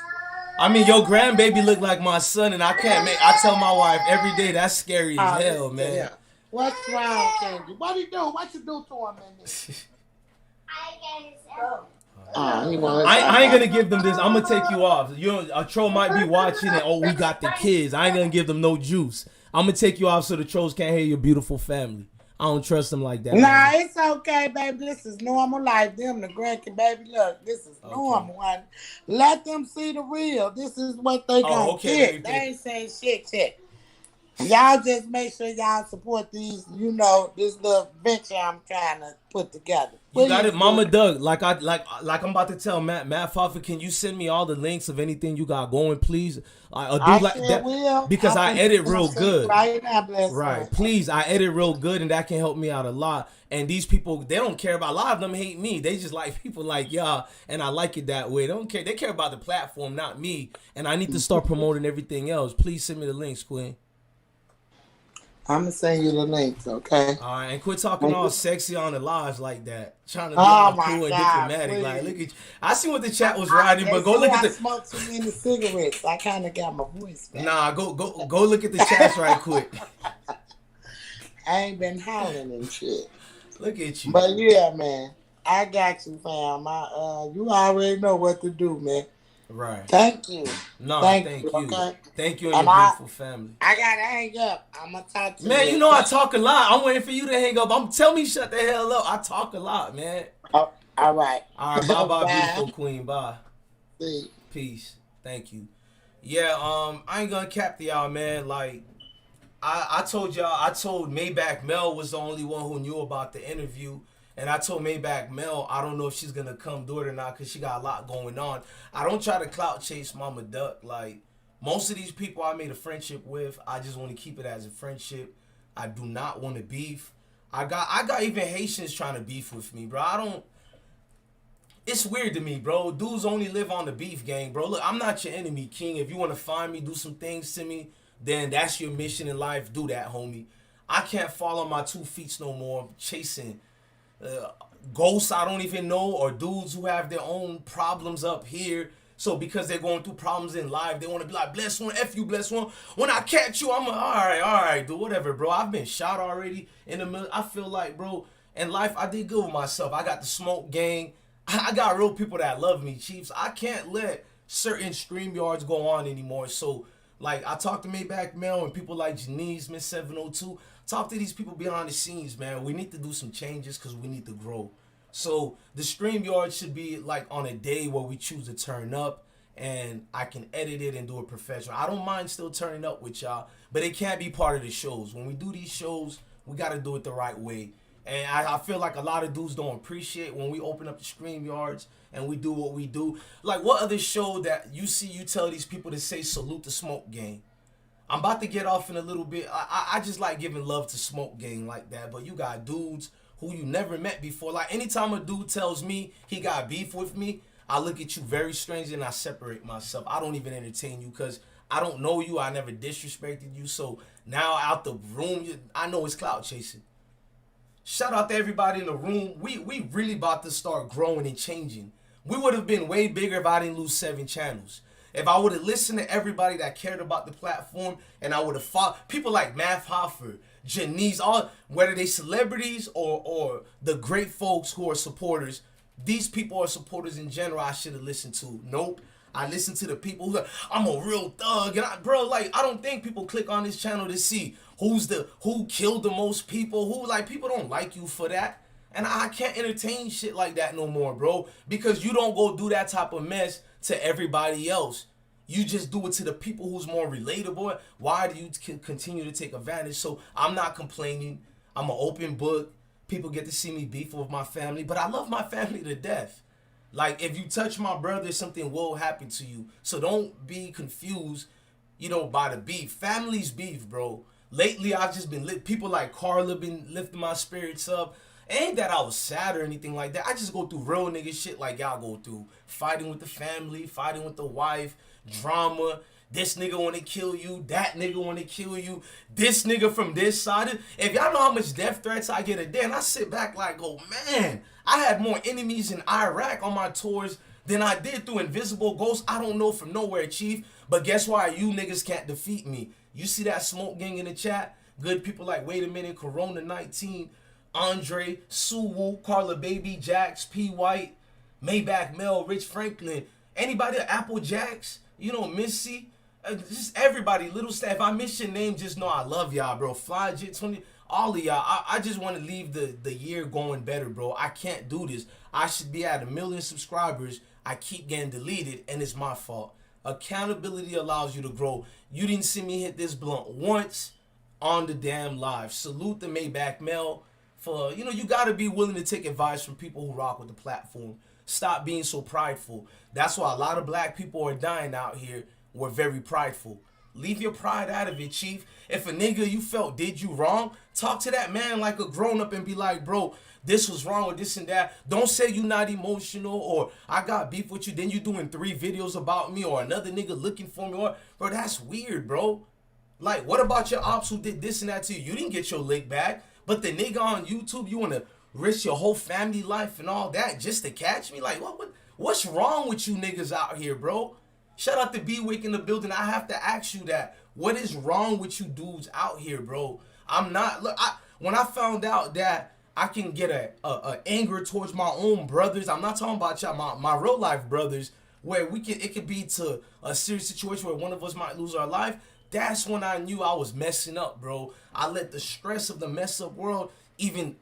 I mean, your grandbaby look like my son, and I can't make. I tell my wife every day that's scary as Oh, hell, listen to man. him. What's wrong, Candy? What he do? What you do to him, man? Oh, he wants. I ain't gonna give them this. I'm gonna take you off. A troll might be watching and oh, we got the kids. I ain't gonna give them no juice. I'm gonna take you off so the trolls can't hear your beautiful family. I don't trust them like that. Nah, Man. it's okay, baby. This is normal life. Them the grandkid, baby. Look, this is Okay. normal. One. Let them see the real. This is what they Oh, gonna okay, get. baby. They ain't saying shit. Y'all just make sure y'all support these, this little venture I'm trying to put together. You got Please it, do. Mama Doug. Like I'm about to tell Matt Foffa, can you send me all the links of anything you got going, please? I do I like sure that will. because I'm I finna edit send them real to you good. right now, bless Right. one. Please, I edit real good and that can help me out a lot. And these people, they don't care about, a lot of them hate me. They just like people like y'all, and I like it that way. They don't care. They care about the platform, not me. And I need to start promoting everything else. Please send me the links, Queen. I'm gonna send you the links, okay? All right, and quit talking all sexy on the lives like that. Trying to be Oh all my cool and God, diplomatic. Like, look please. at you. I see what the chat was writing, They but go say look at I the. smoke too many cigarettes. I kind of got my voice back. Nah, go look at the chats right quick. I ain't been howling and shit. Look at you. But yeah, man, I got you, fam. You already know what to do, man. Right. Thank you. Nah, Thank thank you, you. okay? Thank you and And your beautiful family. I gotta hang up. I'm gonna talk to Man, you, you know I okay? talk a lot. I'm waiting for you to hang up. Tell me shut the hell up. I talk a lot, man. Oh, all right. All right, bye, beautiful Bye. queen. Bye. See. Peace. Thank you. Yeah, I ain't gonna cap to y'all, man. Like, I told y'all, I told Maybach Mel was the only one who knew about the interview. And I told Maybach Mel, I don't know if she's gonna come do it or not because she got a lot going on. I don't try to clout chase Mama Duck. Like, most of these people I made a friendship with, I just want to keep it as a friendship. I do not want to beef. I got even Haitians trying to beef with me, bro. I don't. It's weird to me, bro. Dudes only live on the beef gang, bro. Look, I'm not your enemy, King. If you want to find me, do some things to me, then that's your mission in life. Do that, homie. I can't fall on my 2 feet no more chasing uh, ghosts I don't even know or dudes who have their own problems up here. So because they're going through problems in life, they want to be like, bless one, F you, bless one. When I catch you, I'm like, all right, dude, whatever, bro. I've been shot already in the middle. I feel like, bro, in life, I did good with myself. I got the smoke gang. I got real people that love me, Chiefs. I can't let certain stream yards go on anymore. So, like, I talked to Maybach Mel and people like Janice, Miss 702. Talk to these people behind the scenes, man. We need to do some changes because we need to grow. So, the stream yard should be, like, on a day where we choose to turn up and I can edit it and do it professional. I don't mind still turning up with y'all, but it can't be part of the shows. When we do these shows, we got to do it the right way. And I feel like a lot of dudes don't appreciate when we open up the stream yards and we do what we do. Like, what other show that you see you tell these people to say salute the Smoke Gang? I'm about to get off in a little bit. I just like giving love to Smoke Gang like that. But you got dudes who you never met before. Like, anytime a dude tells me he got beef with me, I look at you very strange and I separate myself. I don't even entertain you because I don't know you. I never disrespected you. So now out the room, I know it's clout chasing. Shout out to everybody in the room. We really about to start growing and changing. We would have been way bigger if I didn't lose 7 channels. If I would have listened to everybody that cared about the platform and I would have fought people like Math Hoffer, Janice, all whether they celebrities or the great folks who are supporters, these people are supporters in general I should have listened to. Nope. I listen to the people who like, I'm a real thug, and I don't think people click on this channel to see who killed the most people, people don't like you for that. And I can't entertain shit like that no more, bro, because you don't go do that type of mess to everybody else. You just do it to the people who's more relatable. Why do you continue to take advantage? So I'm not complaining. I'm an open book. People get to see me beef with my family, but I love my family to death. Like, if you touch my brother, something will happen to you. So don't be confused, by the beef. Family's beef, bro. Lately, I've just been people like Carla been lifting my spirits up. Ain't that I was sad or anything like that. I just go through real nigga shit like y'all go through. Fighting with the family, fighting with the wife, drama. This nigga wanna kill you, that nigga wanna kill you, this nigga from this side. If y'all know how much death threats I get a day, and I sit back like, oh man, I had more enemies in Iraq on my tours than I did through invisible ghosts. I don't know from nowhere, Chief. But guess why? You niggas can't defeat me. You see that smoke gang in the chat? Good people like Wait a Minute, Corona 19, Andre, Suwu, Carla Baby, Jax, P White, Maybach Mel, Rich Franklin, anybody at Apple Jacks, you know, Missy, just everybody, Little Staff. If I miss your name, just know I love y'all, bro. Fly J 20, all of y'all. I just want to leave the year going better, bro. I can't do this. I should be at 1 million subscribers. I keep getting deleted, and it's my fault. Accountability allows you to grow. You didn't see me hit this blunt once on the damn live. Salute the Maybach Mel for, you know, you got to be willing to take advice from people who rock with the platform. Stop being so prideful. That's why a lot of black people are dying out here. We're very prideful. Leave your pride out of it, Chief. If a nigga you felt did you wrong, talk to that man like a grown-up and be like, bro, this was wrong or this and that. Don't say you not emotional or I got beef with you, then you doing 3 videos about me or another nigga looking for me. Or, bro, that's weird, bro. Like, what about your ops who did this and that to you? You didn't get your lick back. But the nigga on YouTube, you want to risk your whole family life and all that just to catch me? Like, what's wrong with you niggas out here, bro? Shout out to B-Wick in the building. I have to ask you that. What is wrong with you dudes out here, bro? I'm not... Look, when I found out that I can get a anger towards my own brothers, I'm not talking about y'all, my real life brothers, where it could be to a serious situation where one of us might lose our life. That's when I knew I was messing up, bro. I let the stress of the mess up world even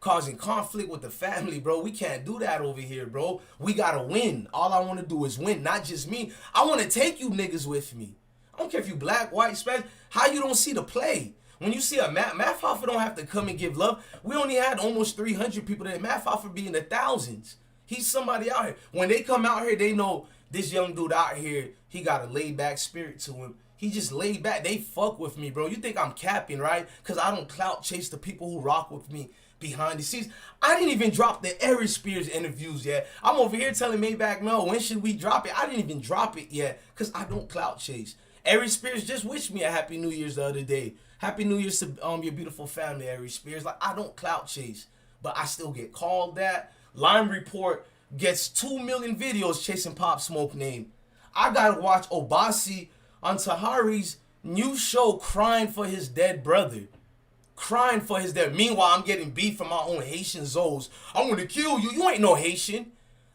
causing conflict with the family, bro. We can't do that over here, bro. We gotta win. All I want to do is win, not just me. I want to take you niggas with me. I don't care if you black, white, Spanish. How you don't see the play? When you see a Math Hoffa don't have to come and give love. We only had almost 300 people there. Math Hoffa be in the thousands. He's somebody out here. When they come out here, they know this young dude out here, he got a laid back spirit to him. He just laid back. They fuck with me, bro. You think I'm capping, right? Because I don't clout chase the people who rock with me behind the scenes. I didn't even drop the Aries Spears interviews yet. I'm over here telling Maybach Mel, when should we drop it? I didn't even drop it yet because I don't clout chase. Aries Spears just wished me a Happy New Year's the other day. Happy New Year's to your beautiful family, Aries Spears. Like, I don't clout chase, but I still get called that. Lime Report gets 2 million videos chasing Pop Smoke name. I gotta watch Obasi on Tahari's new show crying for his dead brother. Crying for his dead. Meanwhile, I'm getting beef from my own Haitian Zoes. I'm gonna kill you. You ain't no Haitian.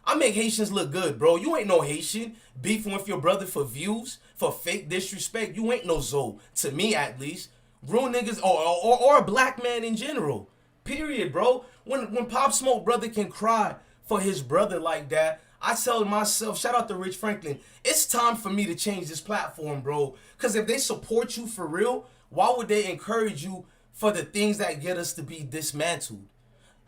I make Haitians look good, bro. You ain't no Haitian. Beefing with your brother for views, for fake disrespect. You ain't no Zoe. To me, at least. Real niggas, or a black man in general. Period, bro. When Pop Smoke brother can cry for his brother like that, I tell myself, shout out to Rich Franklin, it's time for me to change this platform, bro. Because if they support you for real, why would they encourage you for the things that get us to be dismantled?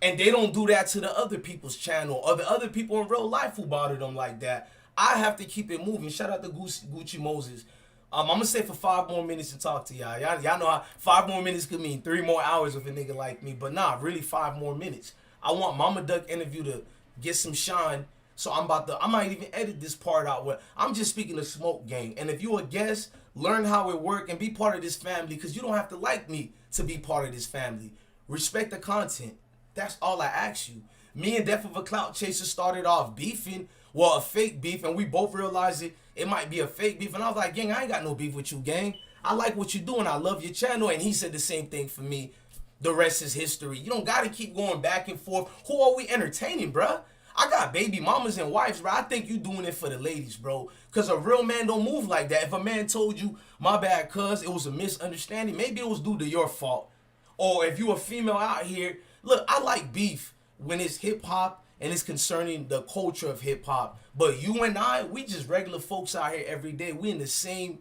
And they don't do that to the other people's channel or the other people in real life who bothered them like that. I have to keep it moving. Shout out to Gucci Moses. I'm going to stay for 5 more minutes to talk to y'all. Y'all know how 5 more minutes could mean 3 more hours with a nigga like me. But nah, really 5 more minutes. I want Mama Duck interview to get some shine. So I might even edit this part out where I'm just speaking to Smoke Gang. And if you a guest, learn how it work and be part of this family because you don't have to like me to be part of this family. Respect the content. That's all I ask you. Me and Death of a Clout Chaser started off beefing, well, a fake beef, and we both realized it might be a fake beef. And I was like, gang, I ain't got no beef with you, gang. I like what you doing. I love your channel. And he said the same thing for me. The rest is history. You don't got to keep going back and forth. Who are we entertaining, bruh? I got baby mamas and wives, bro. I think you doing it for the ladies, bro. Because a real man don't move like that. If a man told you, my bad, cuz, it was a misunderstanding, maybe it was due to your fault. Or if you a female out here, look, I like beef when it's hip-hop and it's concerning the culture of hip-hop. But you and I, we just regular folks out here every day. We in the same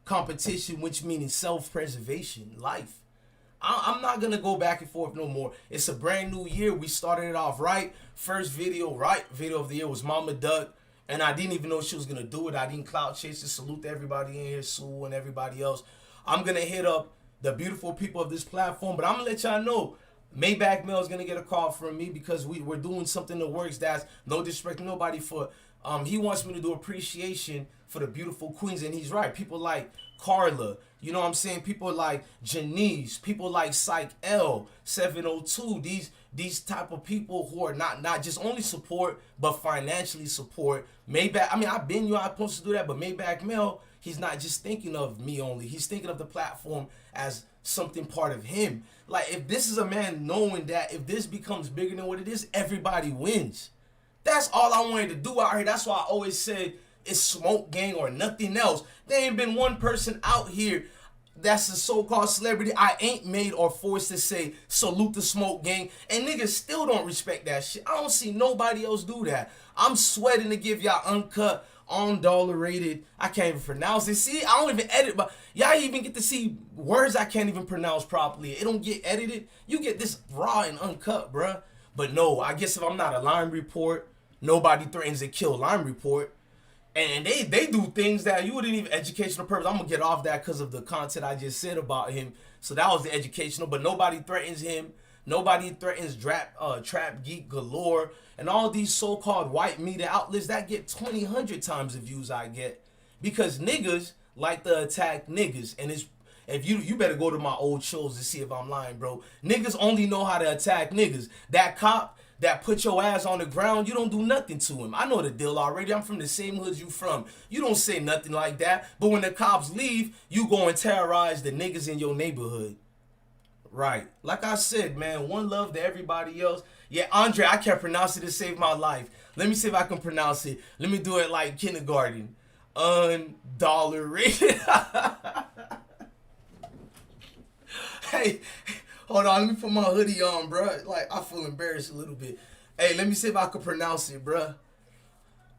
competition, which means self-preservation, life. I'm not going to go back and forth no more. It's a brand new year. We started it off right. First video of the year was Mama Duck. And I didn't even know she was going to do it. I didn't clout chase. Salute to everybody in here, Sue and everybody else. I'm going to hit up the beautiful people of this platform. But I'm going to let y'all know, Maybach Mel is gonna get a call from me because we're doing something that works. That's no disrespect to nobody for. He wants me to do appreciation for the beautiful queens, and he's right. People like Carla, you know what I'm saying? People like Janice, people like Psych L 702. These type of people who are not just only support but financially support Maybach. I mean, I've been you. I'm supposed to do that, but Maybach Mel, he's not just thinking of me only. He's thinking of the platform as something part of him. Like, if this is a man knowing that if this becomes bigger than what it is, everybody wins. That's all I wanted to do out here. That's why I always said it's Smoke Gang or nothing else. There ain't been one person out here that's a so-called celebrity I ain't made or forced to say salute the Smoke Gang, and niggas still don't respect that shit. I don't see nobody else do that. I'm sweating to give y'all uncut, undolerated, I can't even pronounce it. See, I don't even edit, but y'all even get to see words I can't even pronounce properly. It don't get edited. You get this raw and uncut, bruh. But no, I guess if I'm not a Lime Report, nobody threatens to kill Lime Report. And they do things that you wouldn't even educational purpose. I'm gonna get off that because of the content I just said about him. So that was the educational, but nobody threatens him. Nobody threatens Trap Geek Galore and all these so-called white media outlets that get 20, 100 times the views I get. Because niggas like to attack niggas. And it's if you better go to my old shows to see if I'm lying, bro. Niggas only know how to attack niggas. That cop that put your ass on the ground, you don't do nothing to him. I know the deal already. I'm from the same hood you from. You don't say nothing like that. But when the cops leave, you go and terrorize the niggas in your neighborhood. Right. Like I said, man, one love to everybody else. Yeah, Andre, I can't pronounce it to save my life. Let me see if I can pronounce it. Let me do it like kindergarten. Undolerated. Hey, hold on. Let me put my hoodie on, bro. Like, I feel embarrassed a little bit. Hey, let me see if I can pronounce it, bro.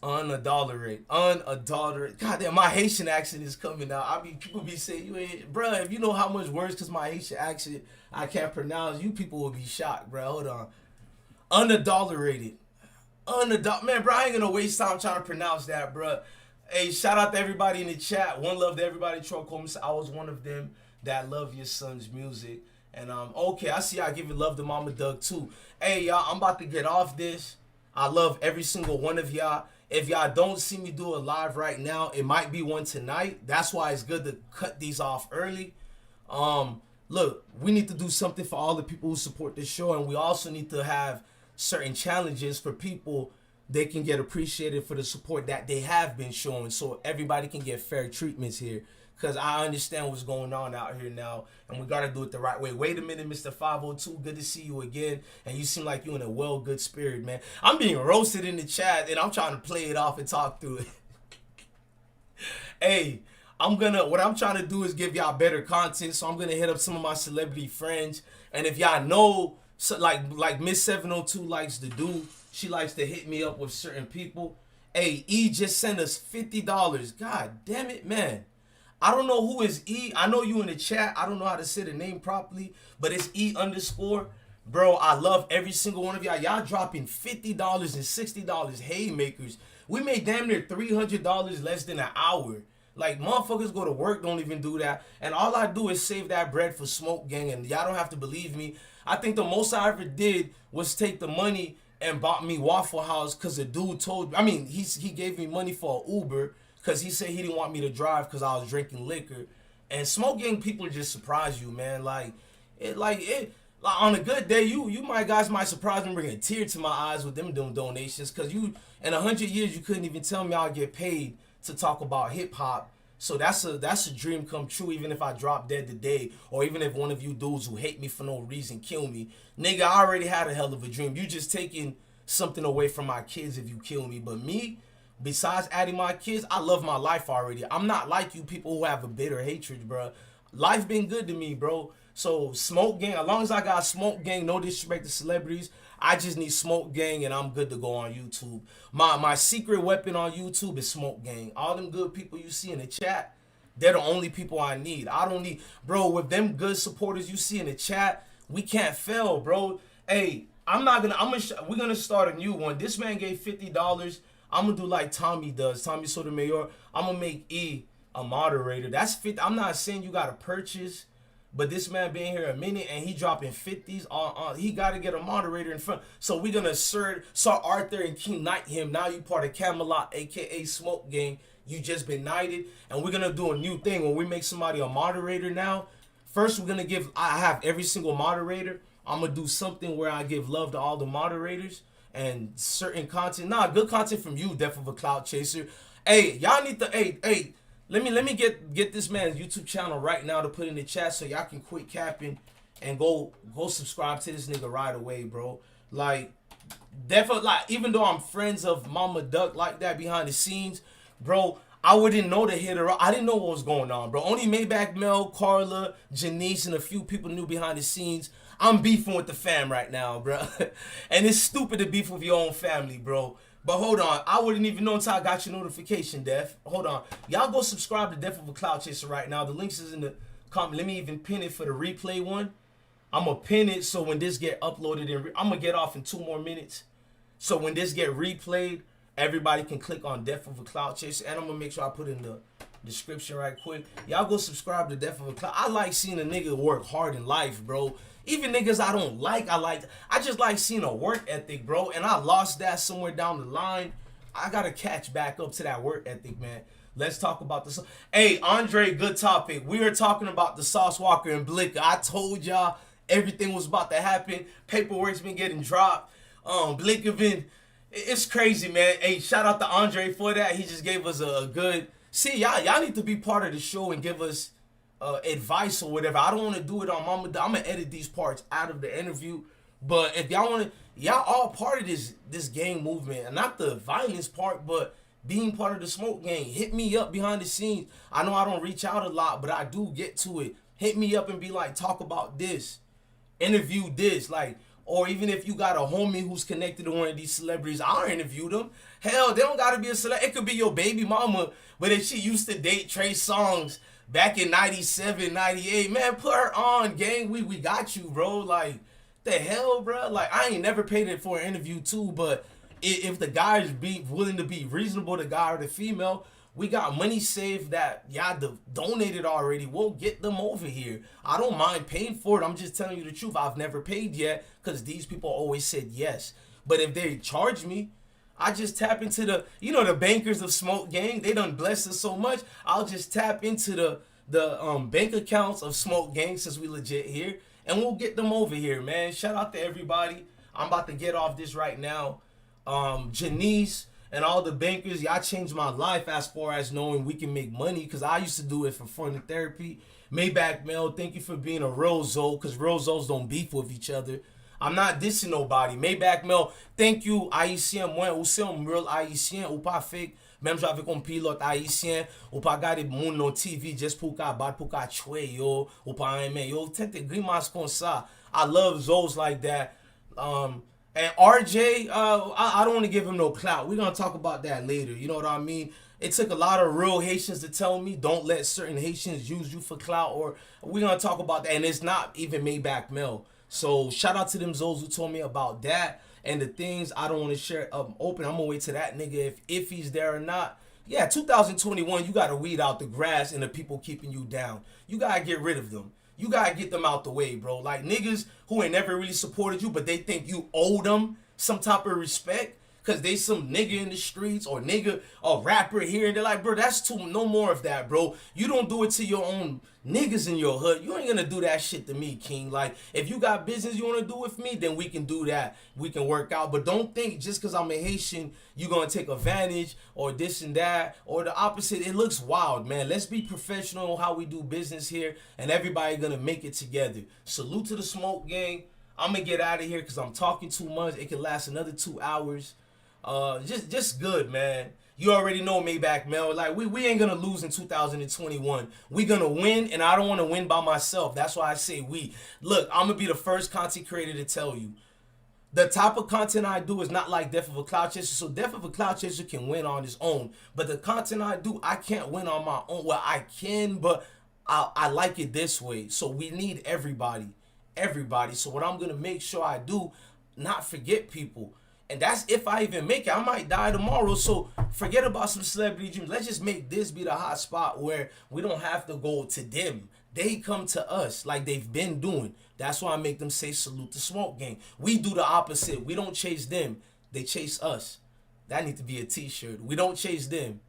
Unadulterated. Unadulterated. God damn, my Haitian accent is coming out. I mean, people be saying, you ain't, bro, if you know how much words, because my Haitian accent I can't pronounce, you people will be shocked, bro. Hold on. Unadulterated. Man, bro, I ain't gonna waste time trying to pronounce that, bro. Hey, shout out to everybody in the chat. One love to everybody. Troll Combs. I was one of them that love your son's music. And okay, I see I give you love to Mama Doug too. Hey, y'all, I'm about to get off this. I love every single one of y'all. If y'all don't see me do a live right now, it might be one tonight. That's why it's good to cut these off early. Look, we need to do something for all the people who support this show, and we also need to have certain challenges for people. They can get appreciated for the support that they have been showing, so everybody can get fair treatments here. Because I understand what's going on out here now, and we got to do it the right way. Wait a minute, Mr. 502. Good to see you again, and you seem like you in a good spirit, man. I'm being roasted in the chat, and I'm trying to play it off and talk through it. Hey, what I'm trying to do is give y'all better content, so I'm going to hit up some of my celebrity friends, and if y'all know, so like Miss 702 likes to do, she likes to hit me up with certain people. Hey, E just sent us $50. God damn it, man. I don't know who is E. I know you in the chat. I don't know how to say the name properly, but it's E _. Bro, I love every single one of y'all. Y'all dropping $50 and $60 haymakers. We made damn near $300 less than an hour. Like, motherfuckers go to work, don't even do that. And all I do is save that bread for Smoke Gang, and y'all don't have to believe me. I think the most I ever did was take the money and bought me Waffle House because the dude told, I mean, he gave me money for an Uber because he said he didn't want me to drive because I was drinking liquor. And Smoke Gang people just surprise you, man. Like on a good day, you guys might surprise me, bring a tear to my eyes with them doing donations. Because you, in 100 years, you couldn't even tell me I'll get paid to talk about hip hop. So that's a dream come true, even if I drop dead today, or even if one of you dudes who hate me for no reason kill me. Nigga, I already had a hell of a dream. You just taking something away from my kids if you kill me. But me, besides adding my kids, I love my life already. I'm not like you people who have a bitter hatred, bro. Life been good to me, bro. So Smoke Gang, as long as I got Smoke Gang, no disrespect to celebrities, I just need Smoke Gang and I'm good to go on YouTube. My secret weapon on YouTube is Smoke Gang. All them good people you see in the chat, they're the only people I need. I don't need, bro, with them good supporters you see in the chat, we can't fail, bro. Hey, we're gonna start a new one. This man gave $50. I'm gonna do like Tommy does, Tommy Sotomayor. I'm gonna make E a moderator. That's 50. I'm not saying you gotta purchase But this man been here a minute and he dropping 50s on he got to get a moderator in front. So we're going to assert Sir Arthur and King Knight him. Now you part of Camelot, aka Smoke Gang. You just been knighted. And we're going to do a new thing. When we make somebody a moderator now, first we're going to give, I have every single moderator. I'm going to do something where I give love to all the moderators and certain content. Nah, good content from you, Death of a Cloud Chaser. Hey, y'all need to, hey, let me get this man's YouTube channel right now to put in the chat so y'all can quit capping and go subscribe to this nigga right away, bro. Like, definitely, like, even though I'm friends of Mama Duck like that behind the scenes, bro, I wouldn't know to hit her up. I didn't know what was going on, bro. Only Maybach Mel, Carla, Janice, and a few people knew behind the scenes. I'm beefing with the fam right now, bro. And it's stupid to beef with your own family, bro. But hold on, I wouldn't even know until I got your notification, Def. Hold on. Y'all go subscribe to Death of a Cloud Chaser right now. The links is in the comment. Let me even pin it for the replay one. I'm going to pin it so when this get uploaded, I'm going to get off in 2 more minutes. So when this get replayed, everybody can click on Death of a Cloud Chaser. And I'm going to make sure I put in the description right quick. Y'all go subscribe to Death of a Cloud. I like seeing a nigga work hard in life, bro. Even niggas I don't like, I just like seeing a work ethic, bro. And I lost that somewhere down the line. I gotta catch back up to that work ethic, man. Let's talk about this. Hey, Andre, good topic. We are talking about the Sauce Walker and Blick. I told y'all everything was about to happen. Paperwork's been getting dropped. Blick have been, it's crazy, man. Hey, shout out to Andre for that. He just gave us a good. See, y'all need to be part of the show and give us advice or whatever. I don't want to do it on Mama. I'm gonna edit these parts out of the interview. But if y'all want to, y'all all part of this gang movement, and not the violence part, but being part of the Smoke Gang. Hit me up behind the scenes. I know I don't reach out a lot, but I do get to it. Hit me up and be like, talk about this, interview this, like, or even if you got a homie who's connected to one of these celebrities, I'll interview them. Hell, they don't gotta be a celebrity. It could be your baby mama, but if she used to date Trey Songz back in 97, 98, man, put her on, gang. We got you, bro. Like, the hell, bro? Like, I ain't never paid it for an interview, too, but if the guy is willing to be reasonable, the guy or the female, we got money saved that y'all donated already. We'll get them over here. I don't mind paying for it. I'm just telling you the truth. I've never paid yet because these people always said yes. But if they charge me, I just tap into the, the bankers of Smoke Gang. They done blessed us so much. I'll just tap into the bank accounts of Smoke Gang since we legit here. And we'll get them over here, man. Shout out to everybody. I'm about to get off this right now. Janice and all the bankers, y'all changed my life as far as knowing we can make money, because I used to do it for fun and therapy. Maybach Mel, thank you for being a real Zoe, because real Zoes don't beef with each other. I'm not dissing nobody. Maybach Mel, thank you, haïtien. Moi, aussi un real haïtien, ou pas fake. Même j'avais un pilote haïtien, ou pas garder moun no TV just pour qu'à battre, pour qu'à tuer, yo, ou pas aimer, yo. Tente grimace comme ça. I love Zoes like that. And RJ, I don't want to give him no clout. We're going to talk about that later. You know what I mean? It took a lot of real Haitians to tell me, don't let certain Haitians use you for clout. Or we're going to talk about that. And it's not even Maybach Mel. So shout out to them Zoes who told me about that. And the things I don't want to share open. I'm going to wait to that nigga if he's there or not. Yeah, 2021, you got to weed out the grass and the people keeping you down. You got to get rid of them. You gotta get them out the way, bro. Like, niggas who ain't never really supported you, but they think you owe them some type of respect because they some nigga in the streets or nigga, a rapper here. And they're like, bro, that's too, no more of that, bro. You don't do it to your own niggas in your hood. You ain't gonna do that shit to me, King. Like, if you got business you wanna do with me, then we can do that. We can work out. But don't think just because I'm a Haitian, you gonna take advantage or this and that or the opposite. It looks wild, man. Let's be professional how we do business here, and everybody gonna make it together. Salute to the Smoke Gang. I'm gonna get out of here because I'm talking too much. It can last another 2 hours. Just good, man. You already know Maybach Mel. Like, we ain't gonna lose in 2021. We gonna win, and I don't want to win by myself. That's why I say we. Look, I'm gonna be the first content creator to tell you, the type of content I do is not like Death of a Cloud Chaser. So Death of a Cloud Chaser can win on his own, but the content I do, I can't win on my own. Well, I can, but I like it this way. So we need everybody. So what I'm gonna make sure I do, not forget people. And that's if I even make it. I might die tomorrow. So forget about some celebrity dreams. Let's just make this be the hot spot where we don't have to go to them. They come to us like they've been doing. That's why I make them say salute the smoke gang. We do the opposite. We don't chase them. They chase us. That need to be a t-shirt. We don't chase them.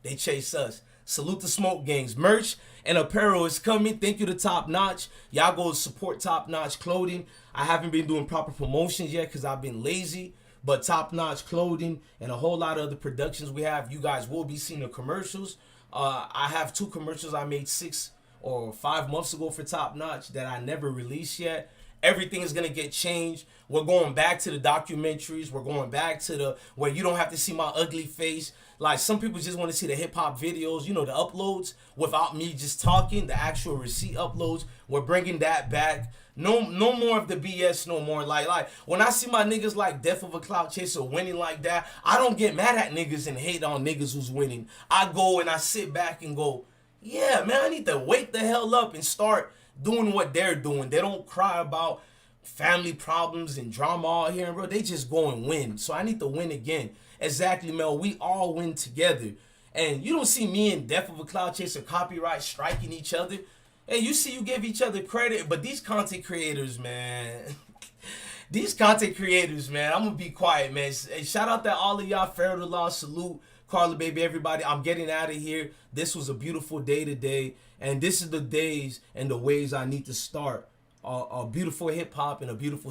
They chase us. Salute the smoke gangs. Merch and apparel is coming. Thank you to Top Notch. Y'all go support Top Notch clothing. I haven't been doing proper promotions yet because I've been lazy. But Top Notch clothing and a whole lot of other productions we have, you guys will be seeing the commercials. I have 2 commercials I made 6 or 5 months ago for Top Notch that I never released yet. Everything is gonna get changed. We're going back to the documentaries. We're going back to the where you don't have to see my ugly face. Like some people just want to see the hip hop videos, you know, the uploads without me just talking, the actual receipt uploads. We're bringing that back. No more of the BS no more. Like when I see my niggas like Death of a Clout Chaser winning like that, I don't get mad at niggas and hate on niggas who's winning. I go and I sit back and go, yeah, man, I need to wake the hell up and start doing what they're doing. They don't cry about family problems and drama all here, bro. They just go and win. So I need to win again. Exactly, Mel. We all win together. And you don't see me and Death of a Cloud Chaser copyright striking each other. And you see you give each other credit, but these content creators, man. These content creators, man. I'm going to be quiet, man. Hey, shout out to all of y'all. Farrell the Law, salute. Carla, baby, everybody. I'm getting out of here. This was a beautiful day today. And this is the days and the ways I need to start a beautiful hip-hop and a beautiful